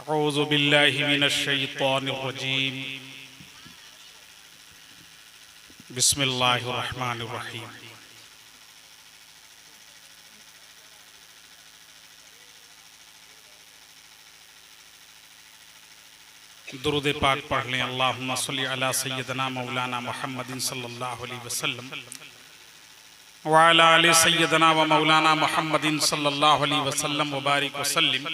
औज़ु बिल्लाहि मिनश शैतानिर रजीम। बिस्मिल्लाहिर रहमानिर रहीम। दुरूद पाक पढ़ लें। अल्लाहुम्मा सल्लि अला सय्यदना मौलाना मुहम्मदिन सल्लल्लाहु अलैहि वसल्लम व अला आलि सय्यदना व मौलाना मुहम्मदिन सल्लल्लाहु अलैहि वसल्लम व बारिक वसल्लिम।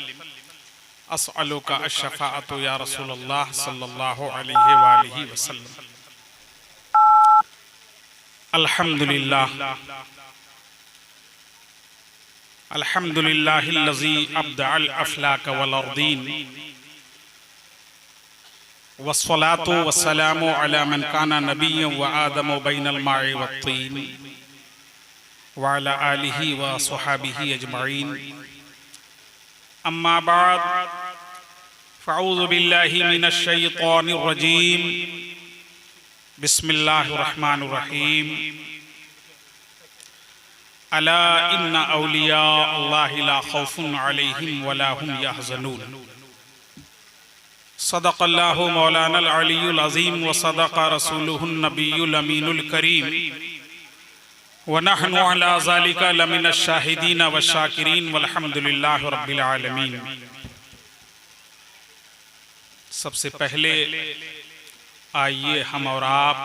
अस्अलुका अश-शफ़ाअतु या रसूलल्लाह सल्लल्लाहु अलैहि व आलिहि वसल्लम। अल्हम्दुलिल्लाह अल्हम्दुलिल्लाहिल्लज़ी अब्दअल अफ़लाक वल अर्दीन वस्सलातु वस्सलामु अला मन काना नबिय्यन व आदम बैनल माइ वत्तीन व अला आलिहि व अस्हाबिहि अजमईन। अम्मा बाद फ़अऊज़ु बिल्लाहि मिनश शैतानिर रजीम। बिस्मिल्लाहिर रहमानिर रहीम। अला इन्ना औलिया अल्लाहि ला खौफुन अलैहिम वला हुम यहज़नून। सदक़ल्लाहु मौलानल अलियुल अज़ीम व सदक़ रसूलुहुन नबियुल अमीनुल करीम व नहनु अला ज़ालिका लमिनश शाहिदीन व शाकिरीन वल्हम्दुलिल्लाहि रब्बिल आलमीन। सबसे पहले आइए हम और आप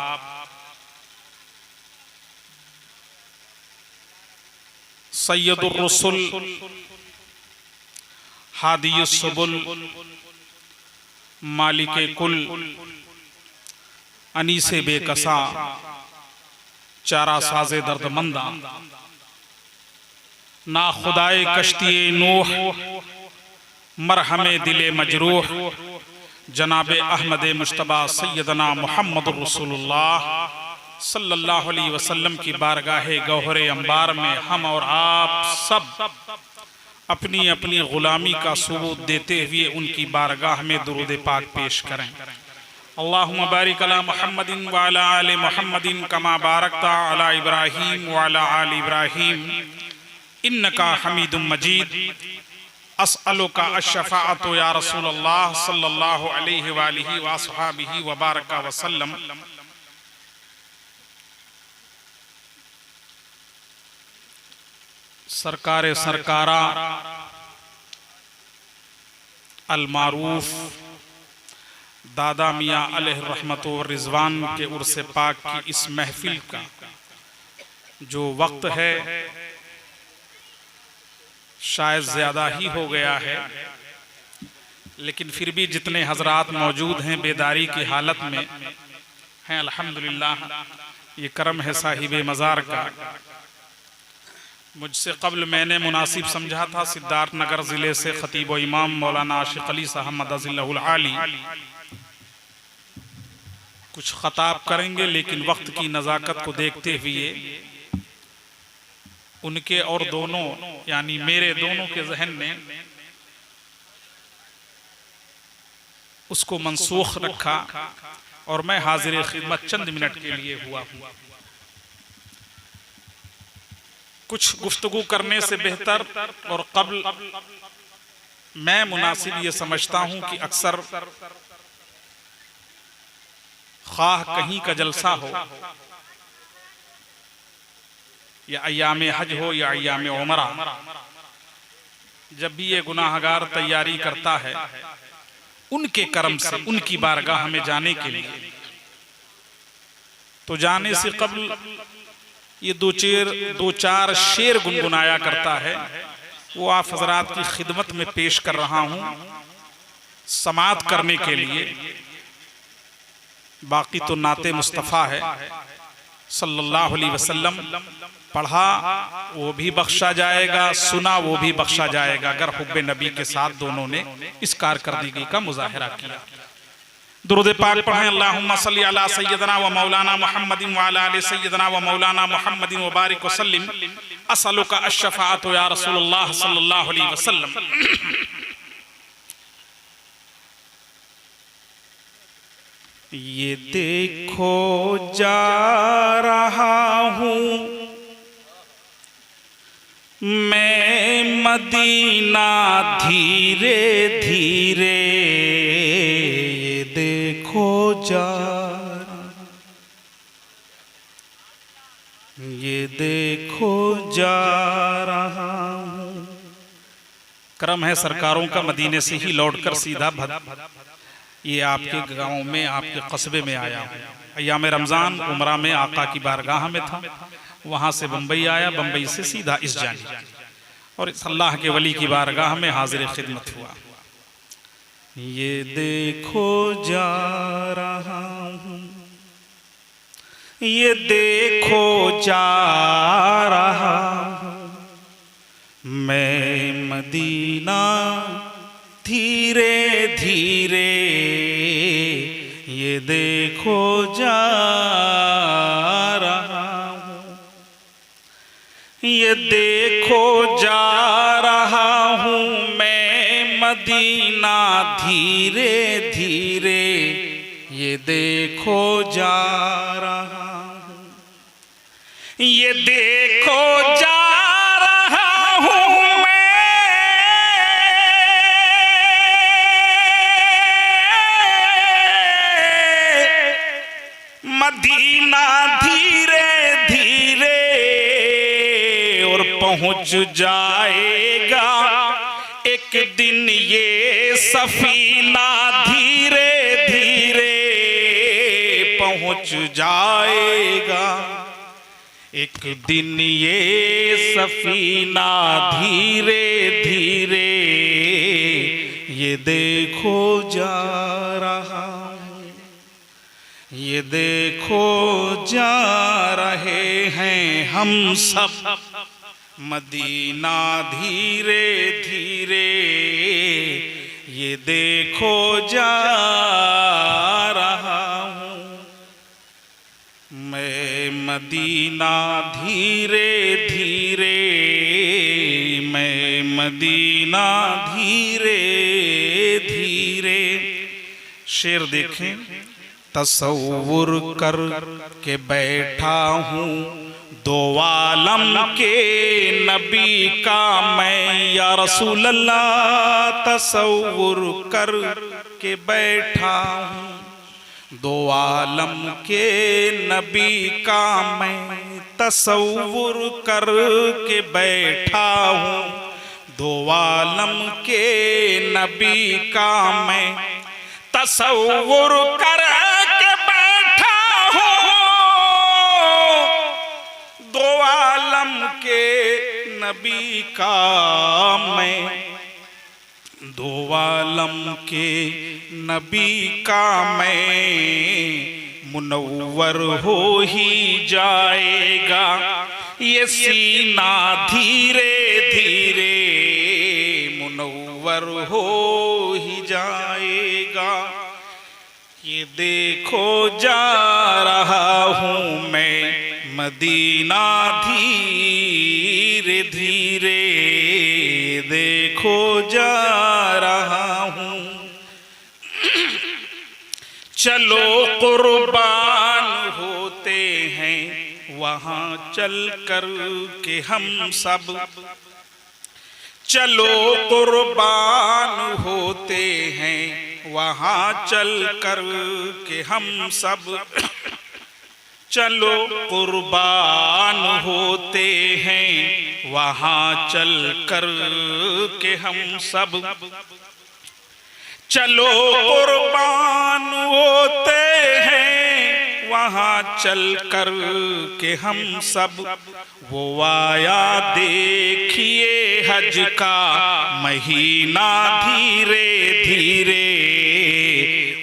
सय्यदुर रसूल हादियुस सुबुल मालिके कुल अनीसे बेकसा चारा साजे दर्दमंदा ना खुदाए कश्तिए नूह मरहमे दिले मजरूह जनाबे अहमद मुश्तबा सैयदना मुहम्मदुर रसूलुल्लाह सल्लल्लाहु अलैहि वसल्लम की बारगाहे गौहरे अंबार में हम और आप सब अपनी अपनी गुलामी का सबूत देते हुए उनकी बारगाह में दुरूद पाक पेश करें। अल्लाहुम्मा बारिक अला मुहम्मदिन व अला आलि मुहम्मदिन कमा बारकता अला इब्राहीम व अला आलि इब्राहीम इन्नका हमीदुम मजीद। अस्अलुका अश-शफ़ाअतु या रसूलल्लाह सल्लल्लाहु अलैहि व आलिहि व अस्हाबिहि व बारका वसल्लम। सरकारे सरकारा अल मारूफ दादा मियाँ अलैहि रहमत व रिज़वान के उर्स पाक की इस महफिल का जो वक्त है शायद ज़्यादा ही हो गया है, लेकिन फिर भी जितने हजरात मौजूद हैं बेदारी की हालत में हैं, अल्हम्दुलिल्लाह ये करम है साहिबे मज़ार का। मुझसे कबल मैंने मुनासिब समझा था सिद्धार्थनगर ज़िले से ख़तीब व इमाम मौलाना आशिक़ अली साहब मदज़िल्लहुल आली कुछ ख़ताब करेंगे, लेकिन वक्त की नज़ाकत को देखते हुए उनके और दोनों यानी मेरे दोनों के जहन में उसको मनसूख रखा और मैं हाजिर खिदमत चंद मिनट के लिए हुआ हूँ। कुछ गुफ्तगू करने से बेहतर और कबल मैं मुनासिब ये समझता हूँ कि अक्सर ख्वाह कहीं का जलसा हो या अय्यामे हज हो या अय्यामे उमरा, जब भी ये गुनाहगार तैयारी करता है उनके करम से उनकी बारगाह में जाने के लिए, तो जाने से कबल ये दो चार शेर गुनगुनाया करता है, वो आप हजरात की खिदमत में पेश कर रहा हूँ समात करने के लिए। बाकी तो नाते मुस्तफ़ा है सल्लल्लाहु अलैहि वसल्लम, पढ़ा वो भी बख्शा जाएगा, सुना वो भी बख्शा जाएगा अगर हुब्बे नबी के साथ दोनों ने इस कारकर्दगी का मुजाहिरा किया। दुरूद पाक पढ़ें। अल्लाहुम्मा सल्लि अला सय्यदना व मौलाना मुहम्मदिन व अला आलि सय्यदना व मौलाना मुहम्मदिन व बारिक वसल्लिम। अस्अलुका अश-शफ़ाअतु या रसूलल्लाह सल्लल्लाहु अलैहि वसल्लम। ये देखो जा रहा हूँ मैं मदीना धीरे धीरे, जा, ये देखो जा रहा हूँ। क्रम है सरकारों का मदीने से ही लौटकर सीधा ये आपके गांव में, आपके कस्बे में आया हूँ। अय्याम रमज़ान उमरा में आका की बारगाह में था, वहाँ से बम्बई आया, बम्बई से सीधा इस जानी और इस अल्लाह के वली की बारगाह में हाजिर खिदमत हुआ। ये देखो जा रहा हूँ, ये देखो जा रहा हूँ, मैं मदीना धीरे धीरे, ये देखो जा रहा हूँ, ये देखो जा रहा हूँ मैं मदीना धीरे धीरे, ये देखो जा रहा हूँ, ये देखो जा रहा हूँ मदीना धीरे धीरे, और पहुंच जाएगा एक दिन ये सफीना धीरे धीरे, पहुंच जाएगा एक दिन ये सफीना धीरे धीरे, ये देखो जा रहा, ये देखो जा रहे हैं हम सब मदीना धीरे धीरे, ये देखो जा रहा हूँ मैं मदीना धीरे धीरे, मैं मदीना धीरे धीरे। शेर देखें, तसव्वुर कर के बैठा हूँ दो आलम के नबी का मैं या रसूल अल्लाह, तसव्वुर कर के बैठा हूँ दो आलम के नबी का मैं, तसव्वुर कर के बैठा हूँ दो आलम के नबी का मैं, तसव्वुर कर के बैठा हूँ दो आलम के नबी का मैं, दो आलम के नबी का मैं, मुनव्वर हो ही जाएगा ये सीना धीरे धीरे, मुनव्वर हो ही जाएगा, ये देखो जा रहा हूँ मैं मदीना धीरे धीरे, देखो जा रहा हूँ। चलो कुर्बान होते हैं वहाँ चल कर के हम सब, चलो कुर्बान होते हैं वहाँ चल कर के हम सब, चलो कुर्बान होते हैं वहाँ चल कर के हम सब, चलो कुर्बान होते हैं वहाँ चल कर के हम सब, वो आया देखिए हज का महीना धीरे धीरे,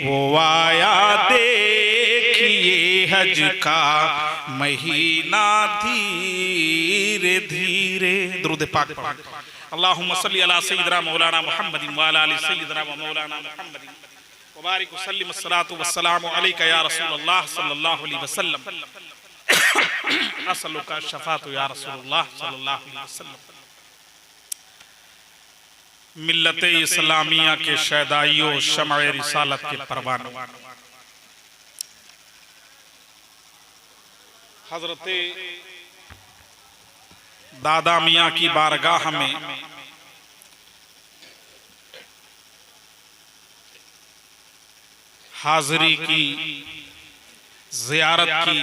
वो आया देखिए हज का महीना धीरे धीरे। दुरूद पाक पढ़। अल्लाहुम्मा सल्ली अला सय्यिदिना मौलाना मुहम्मदिन व अला आलि सय्यिदिना व मौलाना मुहम्मदिन व बारिक व सल्लिम अस्सलातु वस्सलामु अलैका या रसूलल्लाह सल्लल्लाहु अलैहि वसल्लम, असलुका शफाअतु या रसूलल्लाह सल्लल्लाहु अलैहि वसल्लम। मिल्लत इस्लामिया के शहदाइयों, शमअ रिसालत के परवानों, हजरत दादा मियाँ की बारगाह में हाजिरी की, ज़ियारत की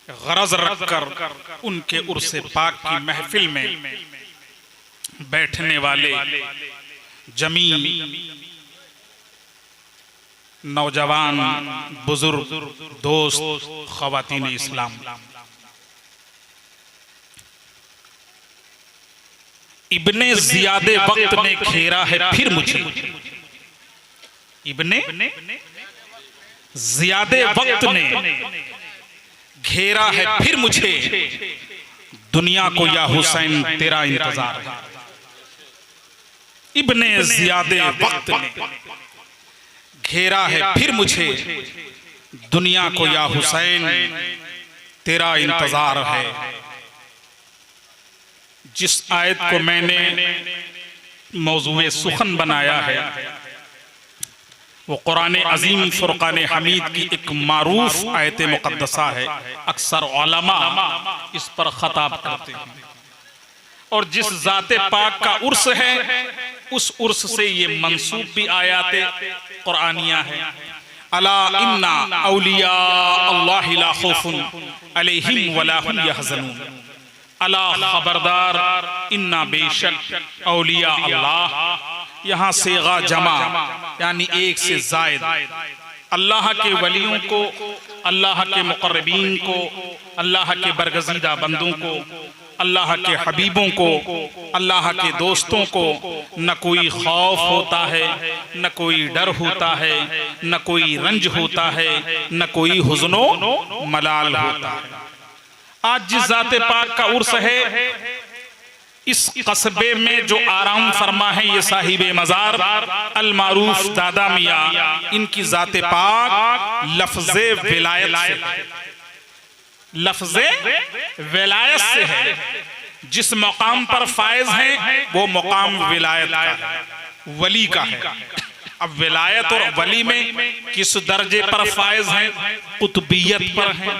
गरज रखकर उनके उर्से पाक की महफिल में बैठने वाले जमी नौजवान, बुजुर्ग, दोस्त, ख़वातीन इस्लाम, इब्ने ज़ियादे वक्त ने घेरा है फिर मुझे, इब्ने ज़ियादे वक्त ने घेरा है फिर मुझे, दुनिया को या हुसैन तेरा इंतजार है। इब्ने ज़ियादे वक्त ने घेरा है फिर मुझे, दुनिया को या हुसैन तेरा इंतजार है। जिस आयत को मैंने मौज़ूए सुखन बनाया है वो कुरान अजीम फुरकान हमीद की एक मारूफ आयत मुक़द्दसा है। अक्सर उलमा इस पर खताब करते हैं और जिस ज़ाते पाक का उर्स है उस उर्स से ये मंसूब भी आयाते कुरानिया है। अला इन्ना औलिया अल्लाहि ला खौफुन अलैहिम वला हुम यहज़नून, अला खबरदार इन्ना बेशक औलिया अल्लाह, यहाँ सेगा जमा यानी एक से जायद, अल्लाह के वलियों को, अल्लाह के मुक़र्रबीन को, अल्लाह के बरगज़ीदा बंदों को, अल्लाह के हबीबों को, अल्लाह के दोस्तों को न कोई खौफ होता है, न कोई डर होता है, न कोई रंज होता है, न कोई हुज़्नो मलाल होता है। आज जिस ज़ाते पाक का उर्स है इस कस्बे में जो आराम फरमा है ये साहिबे मज़ार अल मारूफ दादा मियाँ, इनकी ज़ाते पाक लफ्ज़े विलायत से, लफ्ज़े विलायत से है। जिस मकाम पर फायज है वो मकाम विलायत का है, वली का है। अब विलायत और वली में किस दर्जे पर फायज हैं? कुतुबियत पर हैं,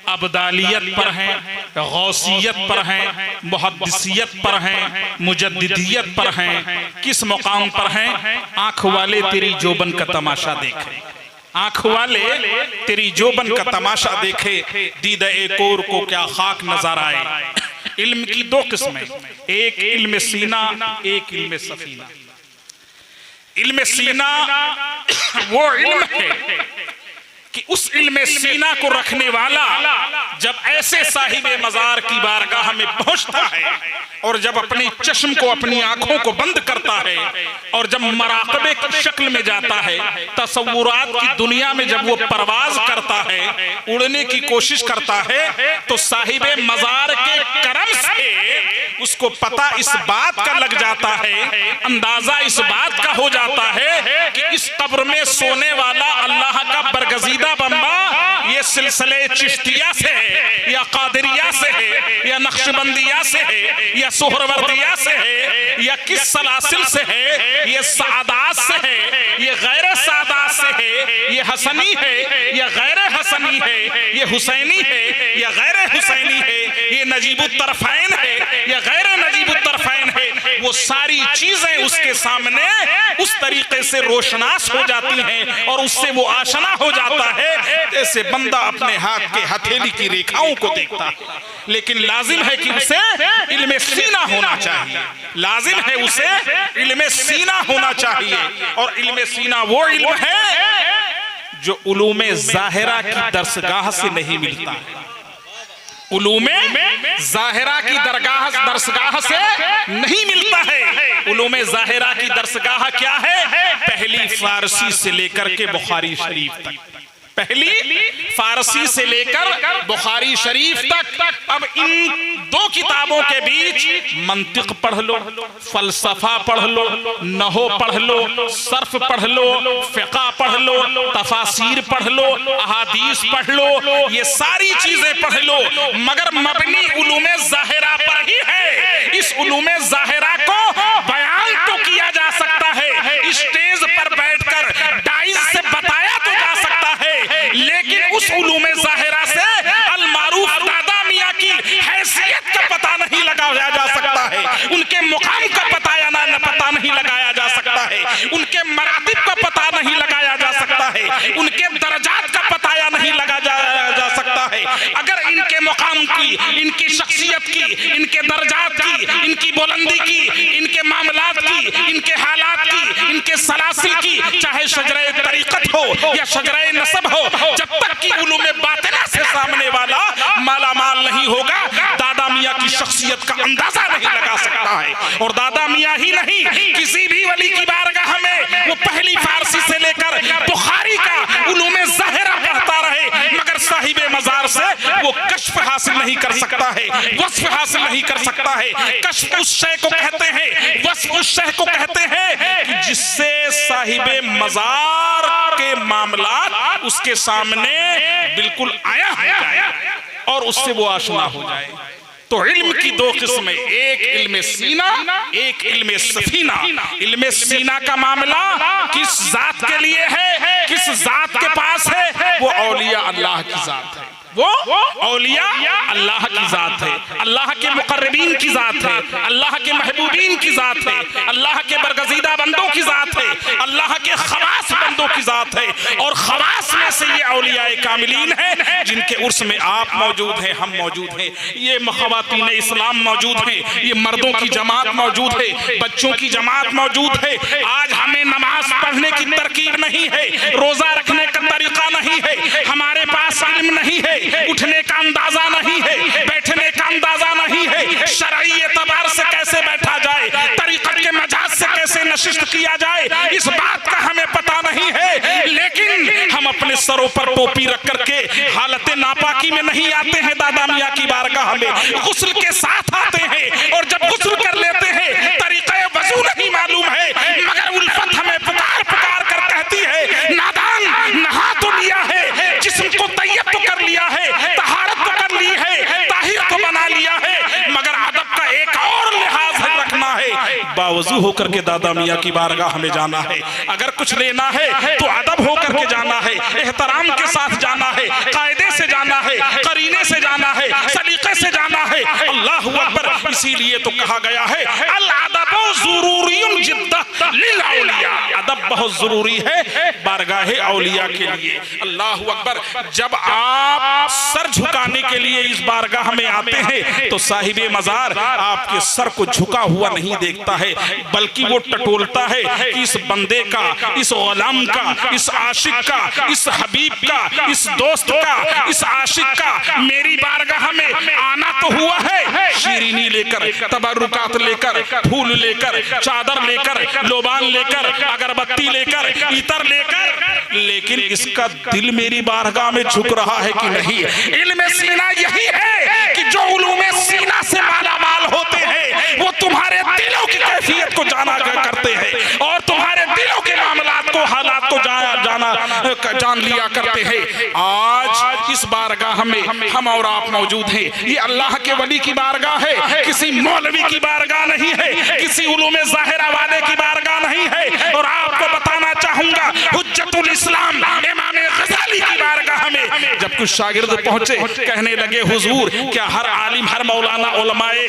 अब्दालियत पर हैं, गौसियत पर हैं, मुहद्दिसियत पर हैं, मुजद्दिदियत पर हैं। किस मकाम पर हैं? आंख वाले तेरी जोबन का तमाशा देखे, आंख वाले तेरी जोबन का तमाशा देखे, दीदा एक और को क्या खाक नजर आए। इल्म की दो किस्में, एक इल्म सीना, एक इल्म सफीना। इल्म सीना वो इल्म है कि उस इल्म सीना को रखने वाला जब ऐसे साहिबे मज़ार की बारगाह में पहुंचता है और जब अपने चश्म को, अपनी आंखों को बंद करता है और जब मराक़बे की शक्ल में जाता है, तसव्वुरात की दुनिया में जब वो परवाज करता है, उड़ने की कोशिश करता है, तो साहिबे मज़ार के करम से उसको पता इस बात का लग जाता है, अंदाजा इस बात का हो जाता है कि इस कब्र में सोने वाला अल्लाह का बरगज़ीदा बंदा ये सिलसिले चिश्तिया से है या कादिरिया से है या नक्शबंदिया से है या सोहरवर्दिया से है या किस सलासिल से है, ये सादात से है, ये गैर सादात से है, ये हसनी है या गैर हसनी है, ये हुसैनी है या गैर हुसैनी है, ये नजीबुत तरफ़ैन है या गैर नजीबुत तरफ़ैन है, वो सारी चीजें उसके सामने उस तरीके से रोशनास हो जाती हैं और उससे वो आशना हो जाता है जैसे बंदा अपने हाथ के हथेली की रेखाओं को देखता है। लेकिन लाजिम है कि उसे इल्मे सीना होना चाहिए, लाजिम है उसे इल्मे सीना होना चाहिए। और इल्मे सीना वो इल्म है जो उलूमे ज़ाहिरा की दरसगाह से नहीं मिलता है। उलूमे ज़ाहिरा की दरसगाह से नहीं मिलता है। उलूमे ज़ाहिरा की दरसगाह क्या है? पहली फारसी से लेकर के बुखारी शरीफ तक, पहली फारसी से लेकर बुखारी शरीफ तक। अब इन दो किताबों के बीच मंतिक पढ़ लो, फलसफा पढ़ लो, नहो पढ़ लो, सर्फ पढ़ लो, फ़िक़्ह पढ़ लो, तफासीर पढ़ लो, अहादीस पढ़ लो, ये सारी चीजें पढ़ लो, मगर मबनी उलूमे ज़ाहिरा पर ही है। इस उलूमे ज़ाहिरा को बयान तो किया जा सकता है, स्टेज पर बैठकर डाइस से बताया तो जा सकता है, लेकिन उस उलूमे ज़ाहिरा से अल मारूफ दादा मियाँ की हैसियत का पता नहीं लगाया जा सकता है, उनके मुकाम का पता नहीं लगाया जा सकता है, उनके मरातिब का पता नहीं उनके दर्जात का पताया नहीं लगा जा सकता है। अगर इनके मुकाम की, इनकी शख्सियत की, इनके दर्जात की, इनकी बुलंदी की, इनके मामलात की, इनके हालात की, इनके सलासिल की, चाहे शजरे तरीकत हो या शजरे नसब हो, जब तक कि उलूम बातिना से सामने वाला माला माल नहीं होगा, दादा मियाँ की शख्सियत का अंदाजा नहीं लगा सकता है। और दादा मियाँ ही नहीं, किसी भी वली की बारगाह में वो पहली फारसी से लेकर बुखारी का उलूम ज़ाहिरा पढ़ता रहे, मगर साहिबे मज़ार से वो कश्फ हासिल नहीं कर सकता है, वस्फ हासिल नहीं कर सकता है। कश्फ उस शय को कहते हैं, वस्फ उस शय को कहते हैं कि जिससे साहिबे मज़ार के मामलात उसके सामने बिल्कुल आया है और उससे वो आशना हो जाए। तो इल्म की दो किस्में, एक इल्म सीना, एक इल्म सफीना। इल्म सीना का मामला किस जात के लिए है, किस जात के पास है, वो औलिया अल्लाह की जात है, वो औलिया अल्लाह की जात है, अल्लाह के मुकर्रबीन की जात है, अल्लाह के महबूबीन की जात है, अल्लाह के बरगजीदा बंदों की जात है, अल्लाह के खवास बंदों की जात है। और खवास में से ये औलिया कामिलीन है जिनके उर्स में आप मौजूद हैं, हम मौजूद हैं, ये खवातीन इस्लाम मौजूद हैं, ये मर्दों की जमात मौजूद है, बच्चों की जमात मौजूद है। आज हमें नमाज पढ़ने की तरकीब नहीं है, रोजा रखने का तरीका नहीं है, हमारे पास इल्म नहीं है, उठने का अंदाजा नहीं है, बैठने का अंदाजा नहीं है, शरई एतबार से कैसे बैठा जाए, तरीक़त के मजाज से कैसे नशिस्त किया जाए, इस बात का हमें पता नहीं है। लेकिन हम अपने सरों पर टोपी रख करके हालत नापाकी में नहीं आते हैं दादा मियाँ की बारगाह में, गुस्ल के साथ आते हैं। और जब गुस्ल कर लेते हैं, तरीक़े वज़ू नहीं मालूम है, मगर उल्फत हमें पुकार पुकार कर कहती है, नादान नहा तो लिया है, जिस्म को तैयब तो कर लिया है, तहारत तो कर ली है, ताहिर तो बना लिया है, मगर अदब का एक और लिहाज रखना है। बावजू होकर के दादा मियाँ की बारगाह हमें जाना है। अगर कुछ लेना है तो अदब होकर के जाना है, एहतराम के साथ जाना है, कायदे से जाना है, करीने से जाना है, सलीके से जाना है। अल्लाहु अकबर। इसीलिए तो कहा गया है अल अदबु ज़ुरूरियुन जिद्दन लिल औलिया, अदब बहुत जरूरी है बारगाह औलिया के लिए। अल्लाहु अकबर। जब आप सर झुकाने के लिए इस बारगाह में आते हैं तो साहिबे मज़ार आपके सर को झुका हुआ नहीं देखता है, बल्कि वो टटोलता है कि इस बंदे का, इस गुलाम का, इस आशिक का, इस हबीब का, इस दोस्त का, इस आशिक का मेरी बारगाह में आना तो हुआ है, शीरीनी लेकर, तबरुकात लेकर, फूल लेकर, चादर लेकर, लोबान लेकर, अगरबत्ती लेकर, इतर लेकर, लेकिन इसका दिल मेरी बारगाह में झुक रहा है कि नहीं। इल्म सीना यही है कि जो उलूमे सीना से माला माल होते हैं वो तुम्हारे दिलों की कैफियत को जाना करते हैं और तुम्हारे दिलों के मामलात को, हालात को जान लिया करते हैं। आज इस बारगाह में हम और आप मौजूद हैं। ये अल्लाह के वली की बारगाह है, किसी मौलवी की बारगाह नहीं है, किसी उलूमे ज़ाहिरा वाले की बारगाह नहीं है। और आपको बताना चाहूंगा हुज्जतुल इस्लाम इमाम गज़ाली की बारगाह में जब कुछ शागिर्द पहुंचे, कहने लगे हुजूर क्या हर आलिम, हर मौलाना उलमाए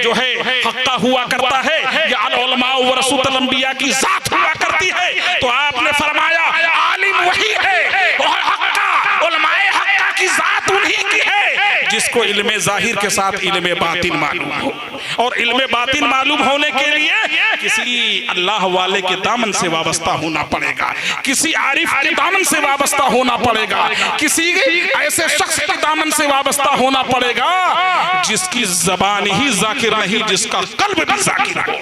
जो है हक्का हुआ करता है या अल उलमा व रसूल अंबिया की जात हुआ करती है? तो आपने फरमाया आलिम वही है और हक्का, उलमाए हक्का की जात उन्हीं की है जिसको इल्मे जाहिर के साथ इल्मे बातिन मालूम हो। और इल्मे बातिन मालूम होने के लिए किसी अल्लाह वाले के दामन से वाबस्ता होना पड़ेगा, किसी आरिफ के दामन से वाबस्ता होना पड़ेगा, किसी ऐसे शख्स के दामन से वाबस्ता होना पड़ेगा जिसकी जबान ही जाकिर नहीं, जिसका कल्ब भी जाकिर हो।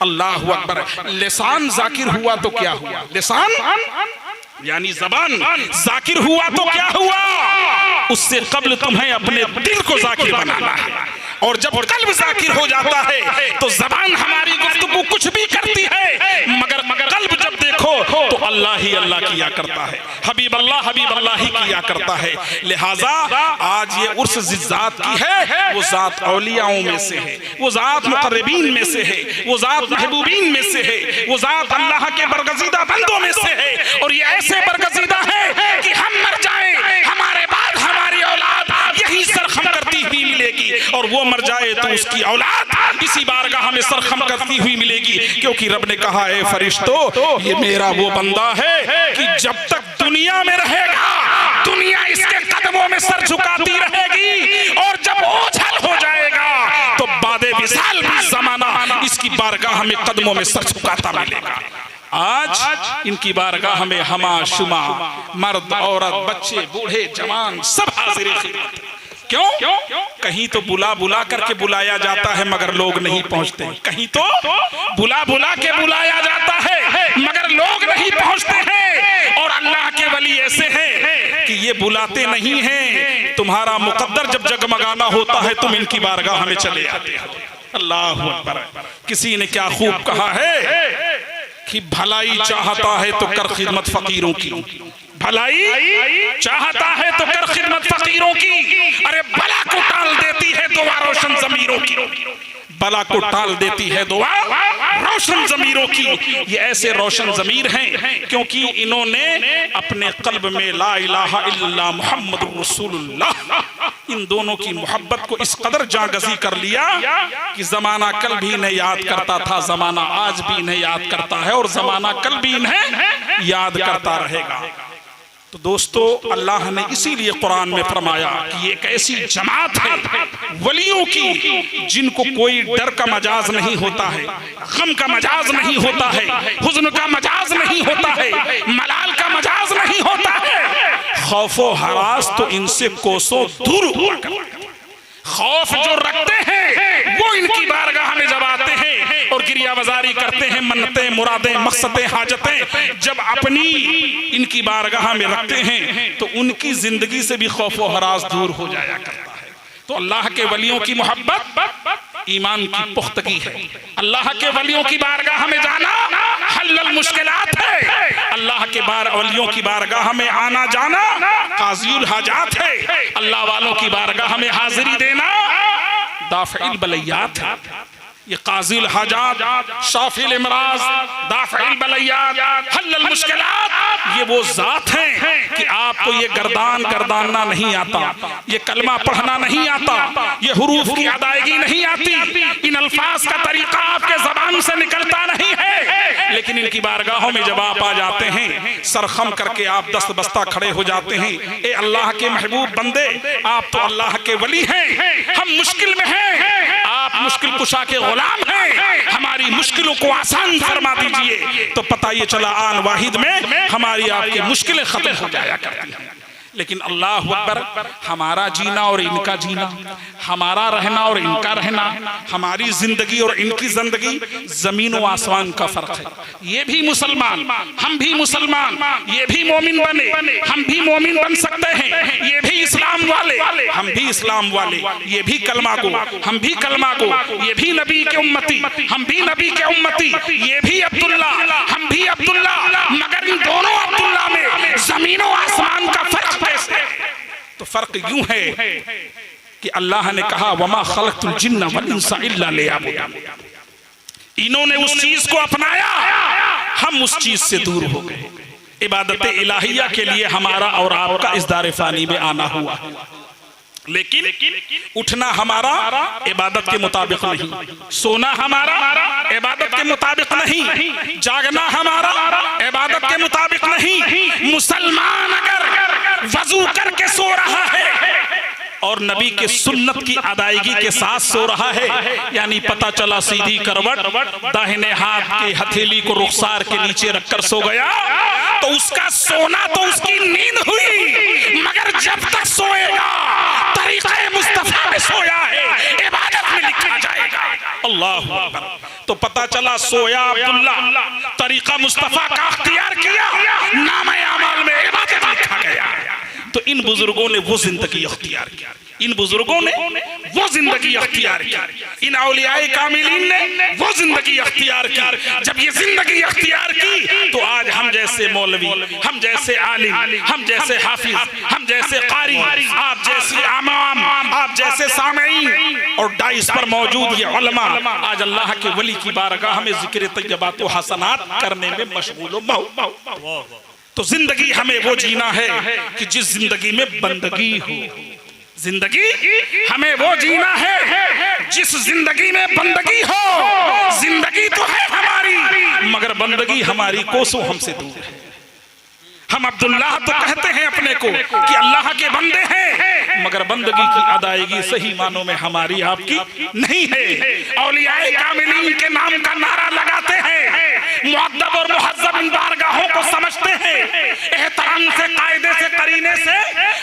अल्लाहु अकबर। लिसान जाकिर हुआ तो क्या हुआ? लिसान यानी जबान जाकिर हुआ तो क्या हुआ? उससे कब्ल तुम्हें अपने दिल को जाकिर बनाना है। और जब कल्ब जाकिर हो जाता है तो जबान हमारी गुफ्तगू कुछ भी करती है, मगर कल्ब जब देखो तो अल्लाह ही अल्लाह किया करता है, हबीब अल्लाह ही किया करता है। लिहाजा आज ये उर्स जिस जात की है वो जात औलियाओं में से है, वो जात मुकर्रबीन में से है, वो जात महबूबीन में से है, वो जात अल्लाह के बरगजीदा बंदों में से है। और ये ऐसे बरगजीदा है कि हम मर जाएं, हमारे बाद हमारी औलाद यही सरखम करती हुई मिलेगी, और वो मर जाए तो उसकी औलाद इसी बारगाह में सरखम करती हुई मिलेगी। क्योंकि रब ने कहा है फरिश्तों ये मेरा वो बंदा है कि जब तक दुनिया में रहेगा, दुनिया इसके कदमों में सर झुकाती रहेगी, और जब ओझल हो जाएगा तो बादे विशाल भी जमाना इसकी बारगाह में कदमों में सर झुकाता मिलेगा। आज इनकी बारगाह में हमा शुमा, मर्द औरत, बच्चे बूढ़े जवान सब हाजिर खिदमत। क्यों? कहीं तो बुला बुला करके बुलाया जाता है मगर लोग नहीं पहुंचते, कहीं तो बुला बुला के बुलाया जाता है मगर लोग नहीं पहुंचते हैं। और अल्लाह के वली ऐसे हैं कि ये बुलाते नहीं हैं, तुम्हारा मुकद्दर जब जगमगाना होता है तुम इनकी बारगाह में चले आते हो। अल्लाह अकबर। किसी ने क्या खूब कहा है कि भलाई चाहता है तो कर खिदमत फकीरों की, भलाई चाहता है तो कर खिदमत फकीरों की, अरे बला को टाल देती है दुआ रोशन ज़मीरों की, बला को टाल देती है दुआ रोशन ज़मीरों की। ये ऐसे रोशन ज़मीर हैं क्योंकि इन्होंने अपने कल्ब में ला इलाहा इल्लल्लाह मुहम्मदुर रसूलुल्लाह, इन दोनों की मोहब्बत को इस कदर जागज़ी कर लिया कि जमाना कल भी इन्हें याद करता था, जमाना आज भी इन्हें याद करता है, और जमाना कल भी इन्हें याद करता रहेगा। तो दोस्तों, अल्लाह ने इसीलिए कुरान में फरमाया कि ये एक ऐसी जमात है वलियों की जिनको कोई डर का मजाज नहीं होता है, गम का मजाज नहीं होता है, हुज़्न का मजाज नहीं होता है, मलाल का मजाज नहीं होता है। खौफो हरास तो इनसे कोसों दूर हुआ करता है। खौफ जो रखते हैं वो इनकी बारगाह में जब आते हैं और गिरिया बाजारी करते हैं, मन्नतें, मुरादें, मकसदें, हाजतें जब अपनी इनकी बारगाह में रखते हैं तो उनकी जिंदगी से भी खौफ व हरास दूर हो जाया करता है। तो अल्लाह के वलियों की मोहब्बत ईमान की पुख्तगी है। अल्लाह के वलियों की बारगाह में जाना हल्लुल मुश्किलात है। अल्लाह के वलियों की बारगाह में आना जाना काज़ियुल हाजात है। अल्लाह वालों की बारगाह में हाजिरी देना दाफ़िल बलैयात है। ये काज़िल हाजात, शाफिल इमराज, दाफ़िल बलैयात, हल्लुल मुश्किलात, ये वो ज़ात हैं कि आपको ये गर्दानना नहीं आता, ये कलमा पढ़ना नहीं आता, ये हुरूफ की अदायगी नहीं आती, इन अल्फाज का तरीका आपके ज़बान से निकलता नहीं है, लेकिन इनकी बारगाहों में जब आप आ जाते हैं सरखम करके आप दस्त बस्ता खड़े हो जाते हैं। ए अल्लाह के महबूब बंदे, आप तो अल्लाह के वली हैं, हम मुश्किल में हैं, आप मुश्किल कुशा के गुलाम हैं, हमारी मुश्किलों को आसान फरमा दीजिए। तो पता ये चला आन वाहिद में हमारी आपकी मुश्किलें खत्म हो जाया करती हैं। लेकिन अल्लाह अकबर, हमारा जीना और इनका जीना, हमारा रहना और इनका रहना, हमारी जिंदगी और इनकी जिंदगी जमीन व आसमान का फर्क है। ये भी मुसलमान, हम भी मुसलमान, ये भी मोमिन बने, हम भी मोमिन बन सकते हैं, ये भी इस्लाम वाले, हम भी इस्लाम वाले, ये भी कलमा को, हम भी कलमा को, ये भी नबी के उम्मती, हम भी नबी के उम्मती, ये भी अब्दुल्ला, हम भी अब्दुल्ला, मगर इन दोनों अब्दुल्ला में जमीन व आसमान का फर्क कैसे? तो फर्क यूं है कि अल्लाह ने कहा वमा खलक़तुल जिन्ना वल इंसा इल्ला लियअबुदून। इन्होंने उस चीज को अपनाया, हम उस चीज से दूर हो गए। इबादत इलाहिया के लिए हमारा और आपका इस दार फ़ानी में आना हुआ, लेकिन उठना हमारा इबादत के मुताबिक नहीं, सोना हमारा इबादत के मुताबिक नहीं, जागना हमारा इबादत के मुताबिक नहीं। मुसलमान अगर वजू करके सो रहा है और नबी के सुन्नत की अदायगी के साथ सो रहा है, यानी पता चला सीधी करवट, दाहिने हाथ की हथेली को रुखसार के नीचे रखकर सो गया, तो उसका सोना तो उसकी नींद हुई, मगर जब तक सोएगा तरीक़े मुस्तफ़ा में सोया है, इबादत में लिखा जाएगा। अल्लाह अकबर। तो पता चला सोया अब्दुल्ला, तरीक़ा मुस्तफ़ा का अख्तियार किया, नामे अमाल में इबादत लिखा गया। तो इन बुजुर्गों ने वो जिंदगी अख्तियार की, इन बुजुर्गों ने वो जिंदगी अख्तियार की, इन औलियाए कामिलीन ने वो जिंदगी अख्तियार की। जब ये जिंदगी अख्तियार की तो आज हम जैसे मौलवी, हम जैसे आलिम, हम जैसे हाफिज, हम जैसे कारी, आप जैसे आमाम, आप जैसे सामईन और डाइस पर मौजूद ये उलमा आज अल्लाह के वली की बारगाह में जिक्र तय्यबात व हसनात करने में मशगूल हो। तो जिंदगी हमें वो जीना है कि जिस जिंदगी में बंदगी हो, जिंदगी हमें वो जीना है जिस जिंदगी में बंदगी हो। जिंदगी तो है हमारी, मगर बंदगी हमारी कोसों हमसे दूर है। हम अब्दुल्लाह तो कहते हैं अपने को कि अल्लाह के बंदे हैं, मगर बंदगी की अदायगी सही मानों में हमारी आपकी नहीं है। औलियाए कामिलीन के नाम का नारा लगाते हैं, मुअद्दब और मुहज्जब इन बारगाहों को समझते हैं, एहतराम से, कायदे से, करीने से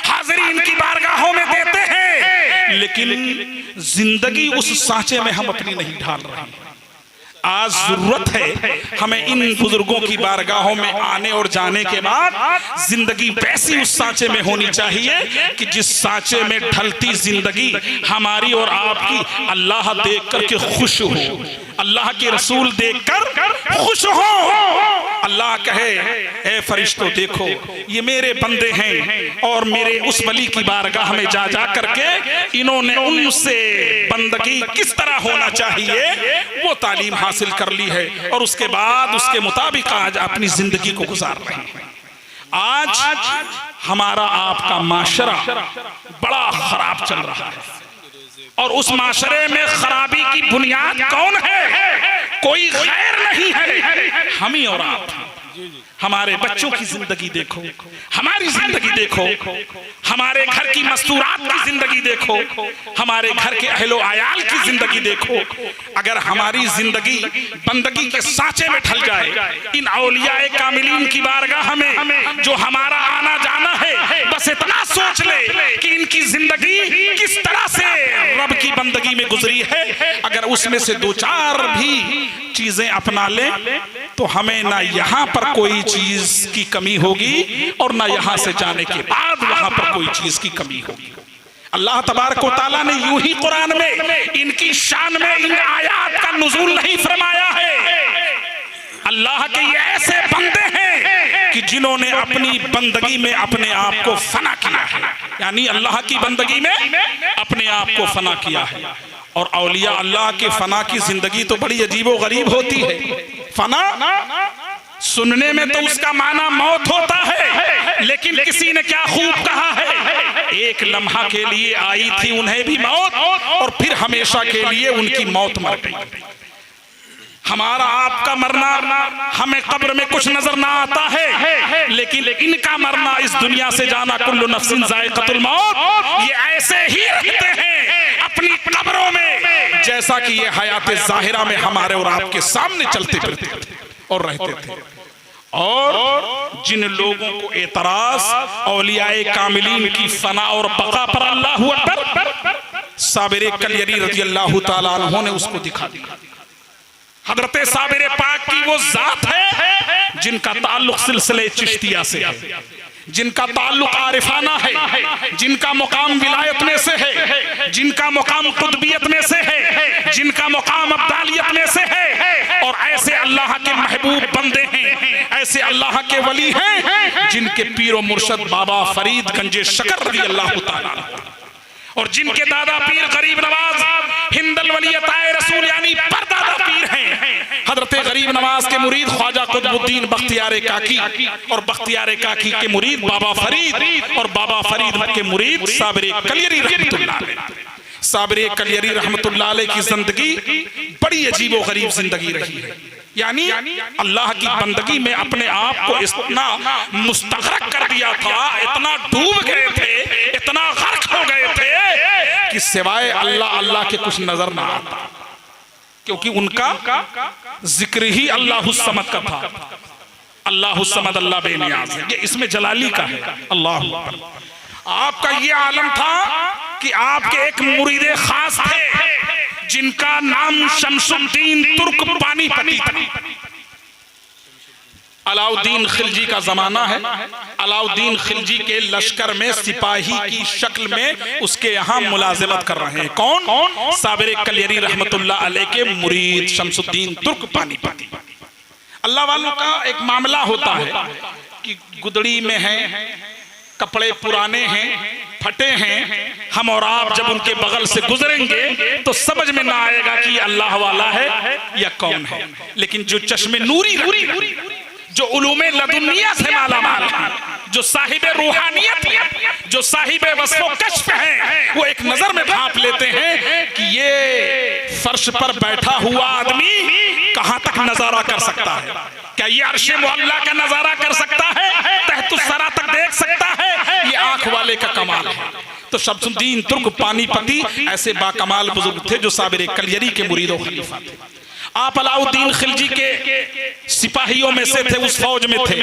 हाजिरीन की बारगाहों में देते हैं, लेकिन जिंदगी उस सांचे में हम अपनी नहीं ढाल रहे हैं। आज जरूरत है हमें इन बुजुर्गों की बारगाहों में आने और जाने के बाद जिंदगी वैसी उस सांचे में होनी चाहिए कि जिस सांचे में ढलती जिंदगी हमारी और आपकी अल्लाह देख कर के खुश हो, अल्लाह के रसूल देखकर खुश हो। अल्लाह कहे, ए फरिश्तों देखो ये मेरे बंदे हैं और मेरे उस वली की बारगाह में जा जा करके इन्होंने उनसे बंदगी किस तरह होना चाहिए वो तालीम हासिल कर ली है और उसके बाद उसके मुताबिक आज अपनी जिंदगी को गुजार रहे हैं। आज हमारा आपका माशरा बड़ा खराब चल रहा है और उस माशरे में खराबी की बुनियाद कौन है? कोई गैर नहीं है, हम ही और आप। हमारे बच्चों की जिंदगी देखो, हमारी जिंदगी देखो, हमारे घर की मस्तूरात की जिंदगी देखो, हमारे घर के अहलो आयाल की जिंदगी देखो। अगर हमारी जिंदगी बंदगी के सांचे में ढल जाए, इन औलियाए कामिलीन की बारगाह में जो हमारा आना जाना है, बस इतना सोच ले कि इनकी जिंदगी किस तरह से रब की बंदगी में गुजरी है, अगर उसमें से दो चार भी चीजें अपना ले तो हमें ना यहाँ पर कोई चीज की कमी होगी और ना यहाँ से जाने के बाद वहां पर कोई चीज की कमी होगी। अल्लाह तबारक व तआला ने यूं ही कुरान में इनकी शान में इन आयात का नुज़ूल नहीं फरमाया है। अल्लाह के ये ऐसे बंदे हैं कि जिन्होंने अपनी बंदगी में अपने आप को फना किया है, यानी अल्लाह की बंदगी में अपने आप को फना किया है। और औलिया अल्लाह के फना की जिंदगी तो बड़ी अजीबो गरीब होती है। फना सुनने में तो उसका माना मौत होता है, लेकिन किसी ने क्या खूब कहा है, एक लम्हा के लिए आई थी उन्हें भी मौत और फिर हमेशा के लिए उनकी मौत मर गई। हमारा आपका मरना हमें कब्र में कुछ नजर ना आता है, लेकिन इनका मरना, इस दुनिया से जाना, कुल्लु नफ्सिन ज़ाइक़तुल मौत, ये ऐसे ही रहते हैं अपनी कब्रों में जैसा कि ये हयात ज़ाहिरा में हमारे और आपके सामने चलते फिरते और रहते थे। और जिन लोगों को एतराज औलियाए कामिलीन की फना और बका पर अल्लाहु अकबर, साबिर कलियरी रज़ी अल्लाह तआला अन्हु ने उसको दिखा दिया। हजरत साबिर पाक की वो जात है जिनका ताल्लुक सिलसिले चिश्तिया से है, जिनका ताल्लुक आरिफाना है, जिनका मुकाम विलायत में से है, जिनका मुकाम कुतबियत में से है, जिनका मुकाम अब्दालियत में से है। और ऐसे अल्लाह के महबूब बंदे हैं, ऐसे अल्लाह के वली हैं जिनके पीरो मुर्शद बाबा फरीद गंजे शकर रज़ी अल्लाह तआला और जिनके दादा पीर गरीब नवाज हिंदल वलियताए रसूल यानी परदादा पीर हैं, हजरत गरीब नवाज के मुरीद ख्वाजा कुतुबुद्दीन बख्तियार काकी और बख्तियार काकी के मुरीद बाबा फरीद और बाबा फरीद के मुरीद साबिर कलियरी रहमतुल्लाह अलैह। साबिर कलियरी रहमतुल्लाह अलैह की जिंदगी बड़ी अजीबो गरीब जिंदगी रही है, यानी अल्लाह की बंदगी में अपने आप को इतना मुस्तगरक कर दिया था, इतना डूब गए थे, इतना गर्क हो गए थे कि सिवाय अल्लाह अल्लाह के कुछ नजर ना आता, क्योंकि उनका जिक्र ही अल्लाहु समद का था। अल्लाहु समद, अल्लाह बेनियाज है, ये इसमें जलाली का है। अल्लाह आपका ये आलम था कि आपके एक मुरीदे खास थे जिनका नाम शमसुद्दीन तुर्क पानीपती था। अलाउद्दीन खिलजी का जमाना है। अलाउद्दीन खिलजी के लश्कर में सिपाही की शक्ल में उसके यहाँ मुलाजिमत कर रहे हैं। कौन? साबिर कलियरी रहमतुल्लाह अलैह के मुरीद शमसुद्दीन तुर्क पानीपती। अल्लाह वालों का एक मामला होता है कि गुदड़ी में है, कपड़े पुराने हैं, फटे हैं, हम और आप जब उनके बगल से गुजरेंगे तो समझ में ना आएगा कि ये अल्लाह वाला है या कौन है। लेकिन जो चश्मे नूरी जो उलूमे लदुनिया से मालामाल है, जो साहिबे रूहानियत है, जो साहिबे वस्फ़ो कश्फ है, वो एक नजर में भांप लेते हैं कि ये फर्श पर बैठा हुआ आदमी कहां तक नजारा कर सकता है। क्या ये अर्श मुअल्ला का नजारा कर सकता है? तहत सरा तक देख सकता है, ये आंख वाले का कमाल है। तो शमसुद्दीन तुर्क पानीपती ऐसे बाकमाल बुजुर्ग थे जो साबिर कलियरी के मुरीद और खलीफा थे। आप अलाउद्दीन खिलजी के सिपाहियों में से थे, उस फौज में थे।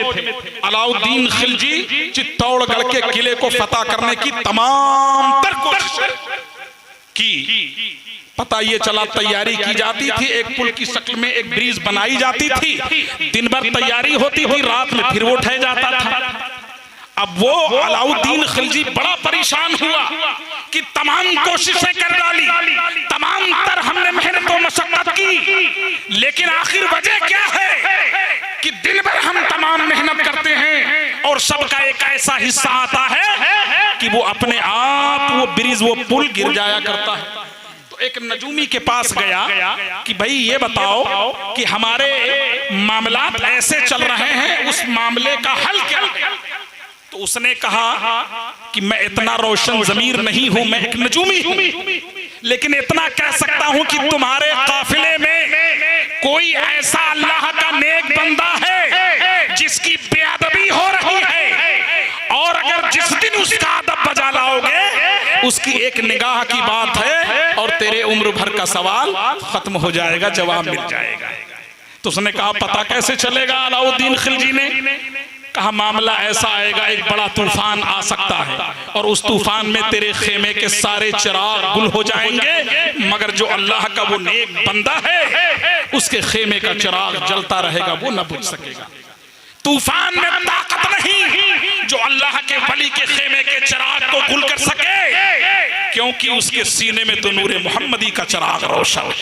अलाउद्दीन खिलजी चित्तौड़गढ़ के किले को फतह करने की तमाम तर कोशिश की। पता ये चला तैयारी की जाती थी, एक पुल की शक्ल में एक ब्रिज बनाई जाती थी, दिन भर तैयारी होती थी, रात में फिर वो उठाया जाता था। अब वो अलाउद्दीन खिलजी बड़ा परेशान हुआ कि तमाम कोशिशें कर डाली, तमाम तर हमने मेहनत और मशक्कत की, लेकिन आखिर वजह क्या है कि दिन भर हम तमाम मेहनत करते हैं और सबका एक ऐसा हिस्सा आता है कि वो अपने आप वो ब्रिज वो पुल गिर जाया करता है। तो एक नजूमी के पास गया कि भाई ये बताओ कि हमारे मामलात ऐसे चल रहे हैं, उस मामले का हल क्या है? तो उसने कहा कि मैं इतना रोशन ज़मीर नहीं हूं, मैं एक नजूमी हूं, लेकिन इतना कह सकता हूं कि तुम्हारे काफिले में कोई ऐसा अल्लाह का नेक बंदा है जिसकी बेअदबी हो रही है, और अगर जिस दिन उसका अदब बजा लाओगे, उसकी एक निगाह की बात है और तेरे उम्र भर का सवाल खत्म हो जाएगा, जवाब मिल जाएगा। तो उसने कहा पता कैसे चलेगा? अलाउद्दीन खिलजी ने कहा मामला ऐसा आएगा, एक बड़ा तूफान आ सकता है और उस तूफान में तेरे खेमे के सारे चिराग गुल हो जाएंगे, मगर जो अल्लाह का वो नेक बंदा है उसके खेमे का चिराग जलता रहेगा, वो न बुझ सकेगा। तूफान में ताकत नहीं जो अल्लाह के वली के खेमे के चिराग को गुल कर सके, क्योंकि उसके सीने में तो नूरे मोहम्मदी का चिराग रोशन,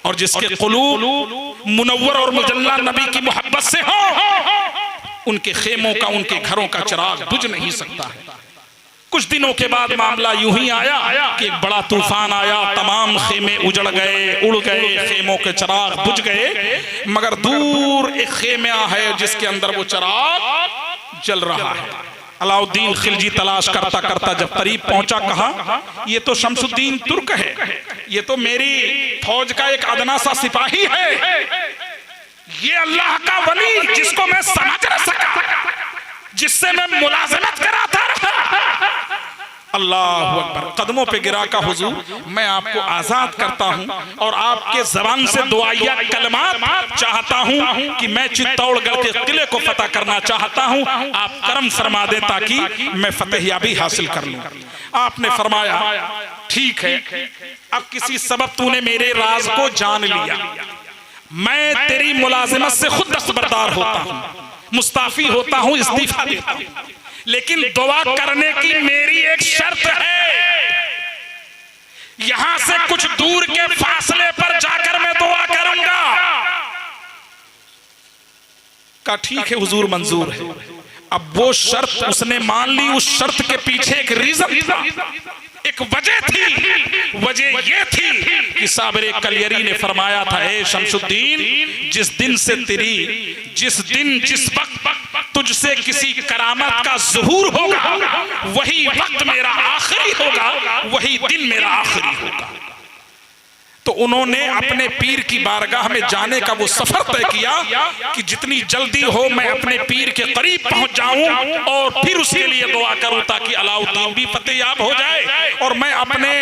और जिसके कुलूब मुनव्वर और मुजल्ला नबी की मोहब्बत से हो, उनके खेमों का, उनके घरों का चिराग बुझ नहीं सकता है। कुछ दिनों के बाद मामला यूं ही आया कि एक बड़ा तूफान आया, तमाम खेमे उजड़ गए, उड़ गए, खेमों के चिराग बुझ गए, मगर दूर एक खेमा है जिसके अंदर वो चिराग जल रहा है। अलाउद्दीन खिलजी तलाश करता करता जब करीब पहुंचा, कहा ये तो शमसुद्दीन तुर्क है, ये तो मेरी फौज का एक अदना सा सिपाही है, ये अल्लाह का वली जिसको मैं समझ न सका, जिससे मैं मुलाजिमत कराता रहा। अल्लाह अकबर। कदमों पे गिरा का हुजूर मैं आपको आजाद करता हूं और आपके जबान से दुआया कलमात चाहता हूं कि मैं चित्तौड़गढ़ के किले को फतह करना चाहता हूं, आप करम फरमा दें ताकि मैं फतेहयाबी हासिल कर लूं। आपने फरमाया ठीक है, अब किसी सबब तूने मेरे राज को जान लिया, मैं तेरी मुलाजिमत से खुद दस्तबरदार होता हूं, मुस्ताफी होता हूं, इस्तीफा देता हूं, लेकिन दुआ करने की मेरी एक शर्त है, यहां से कुछ दूर के फासले पर जाकर मैं दुआ करूंगा। का ठीक है हुजूर, मंजूर है। अब वो शर्त उसने मान ली, उस शर्त के पीछे एक रीजन था, एक वजह थी। वजह ये थी कि साबिर कलियरी ने फरमाया था, ए शमसुद्दीन, जिस वक्त तुझसे किसी करामत का ज़ुहूर होगा, वही वक्त मेरा आखिरी होगा, वही दिन मेरा आखिरी होगा। तो उन्होंने अपने पीर की बारगाह में जाने का वो सफर तय किया कि जितनी जल्दी हो मैं अपने पीर के करीब पहुंच जाऊं और फिर उसके लिए दुआ करूं ताकि अलाउद्दीन भी फतेहयाब हो जाए और मैं अपने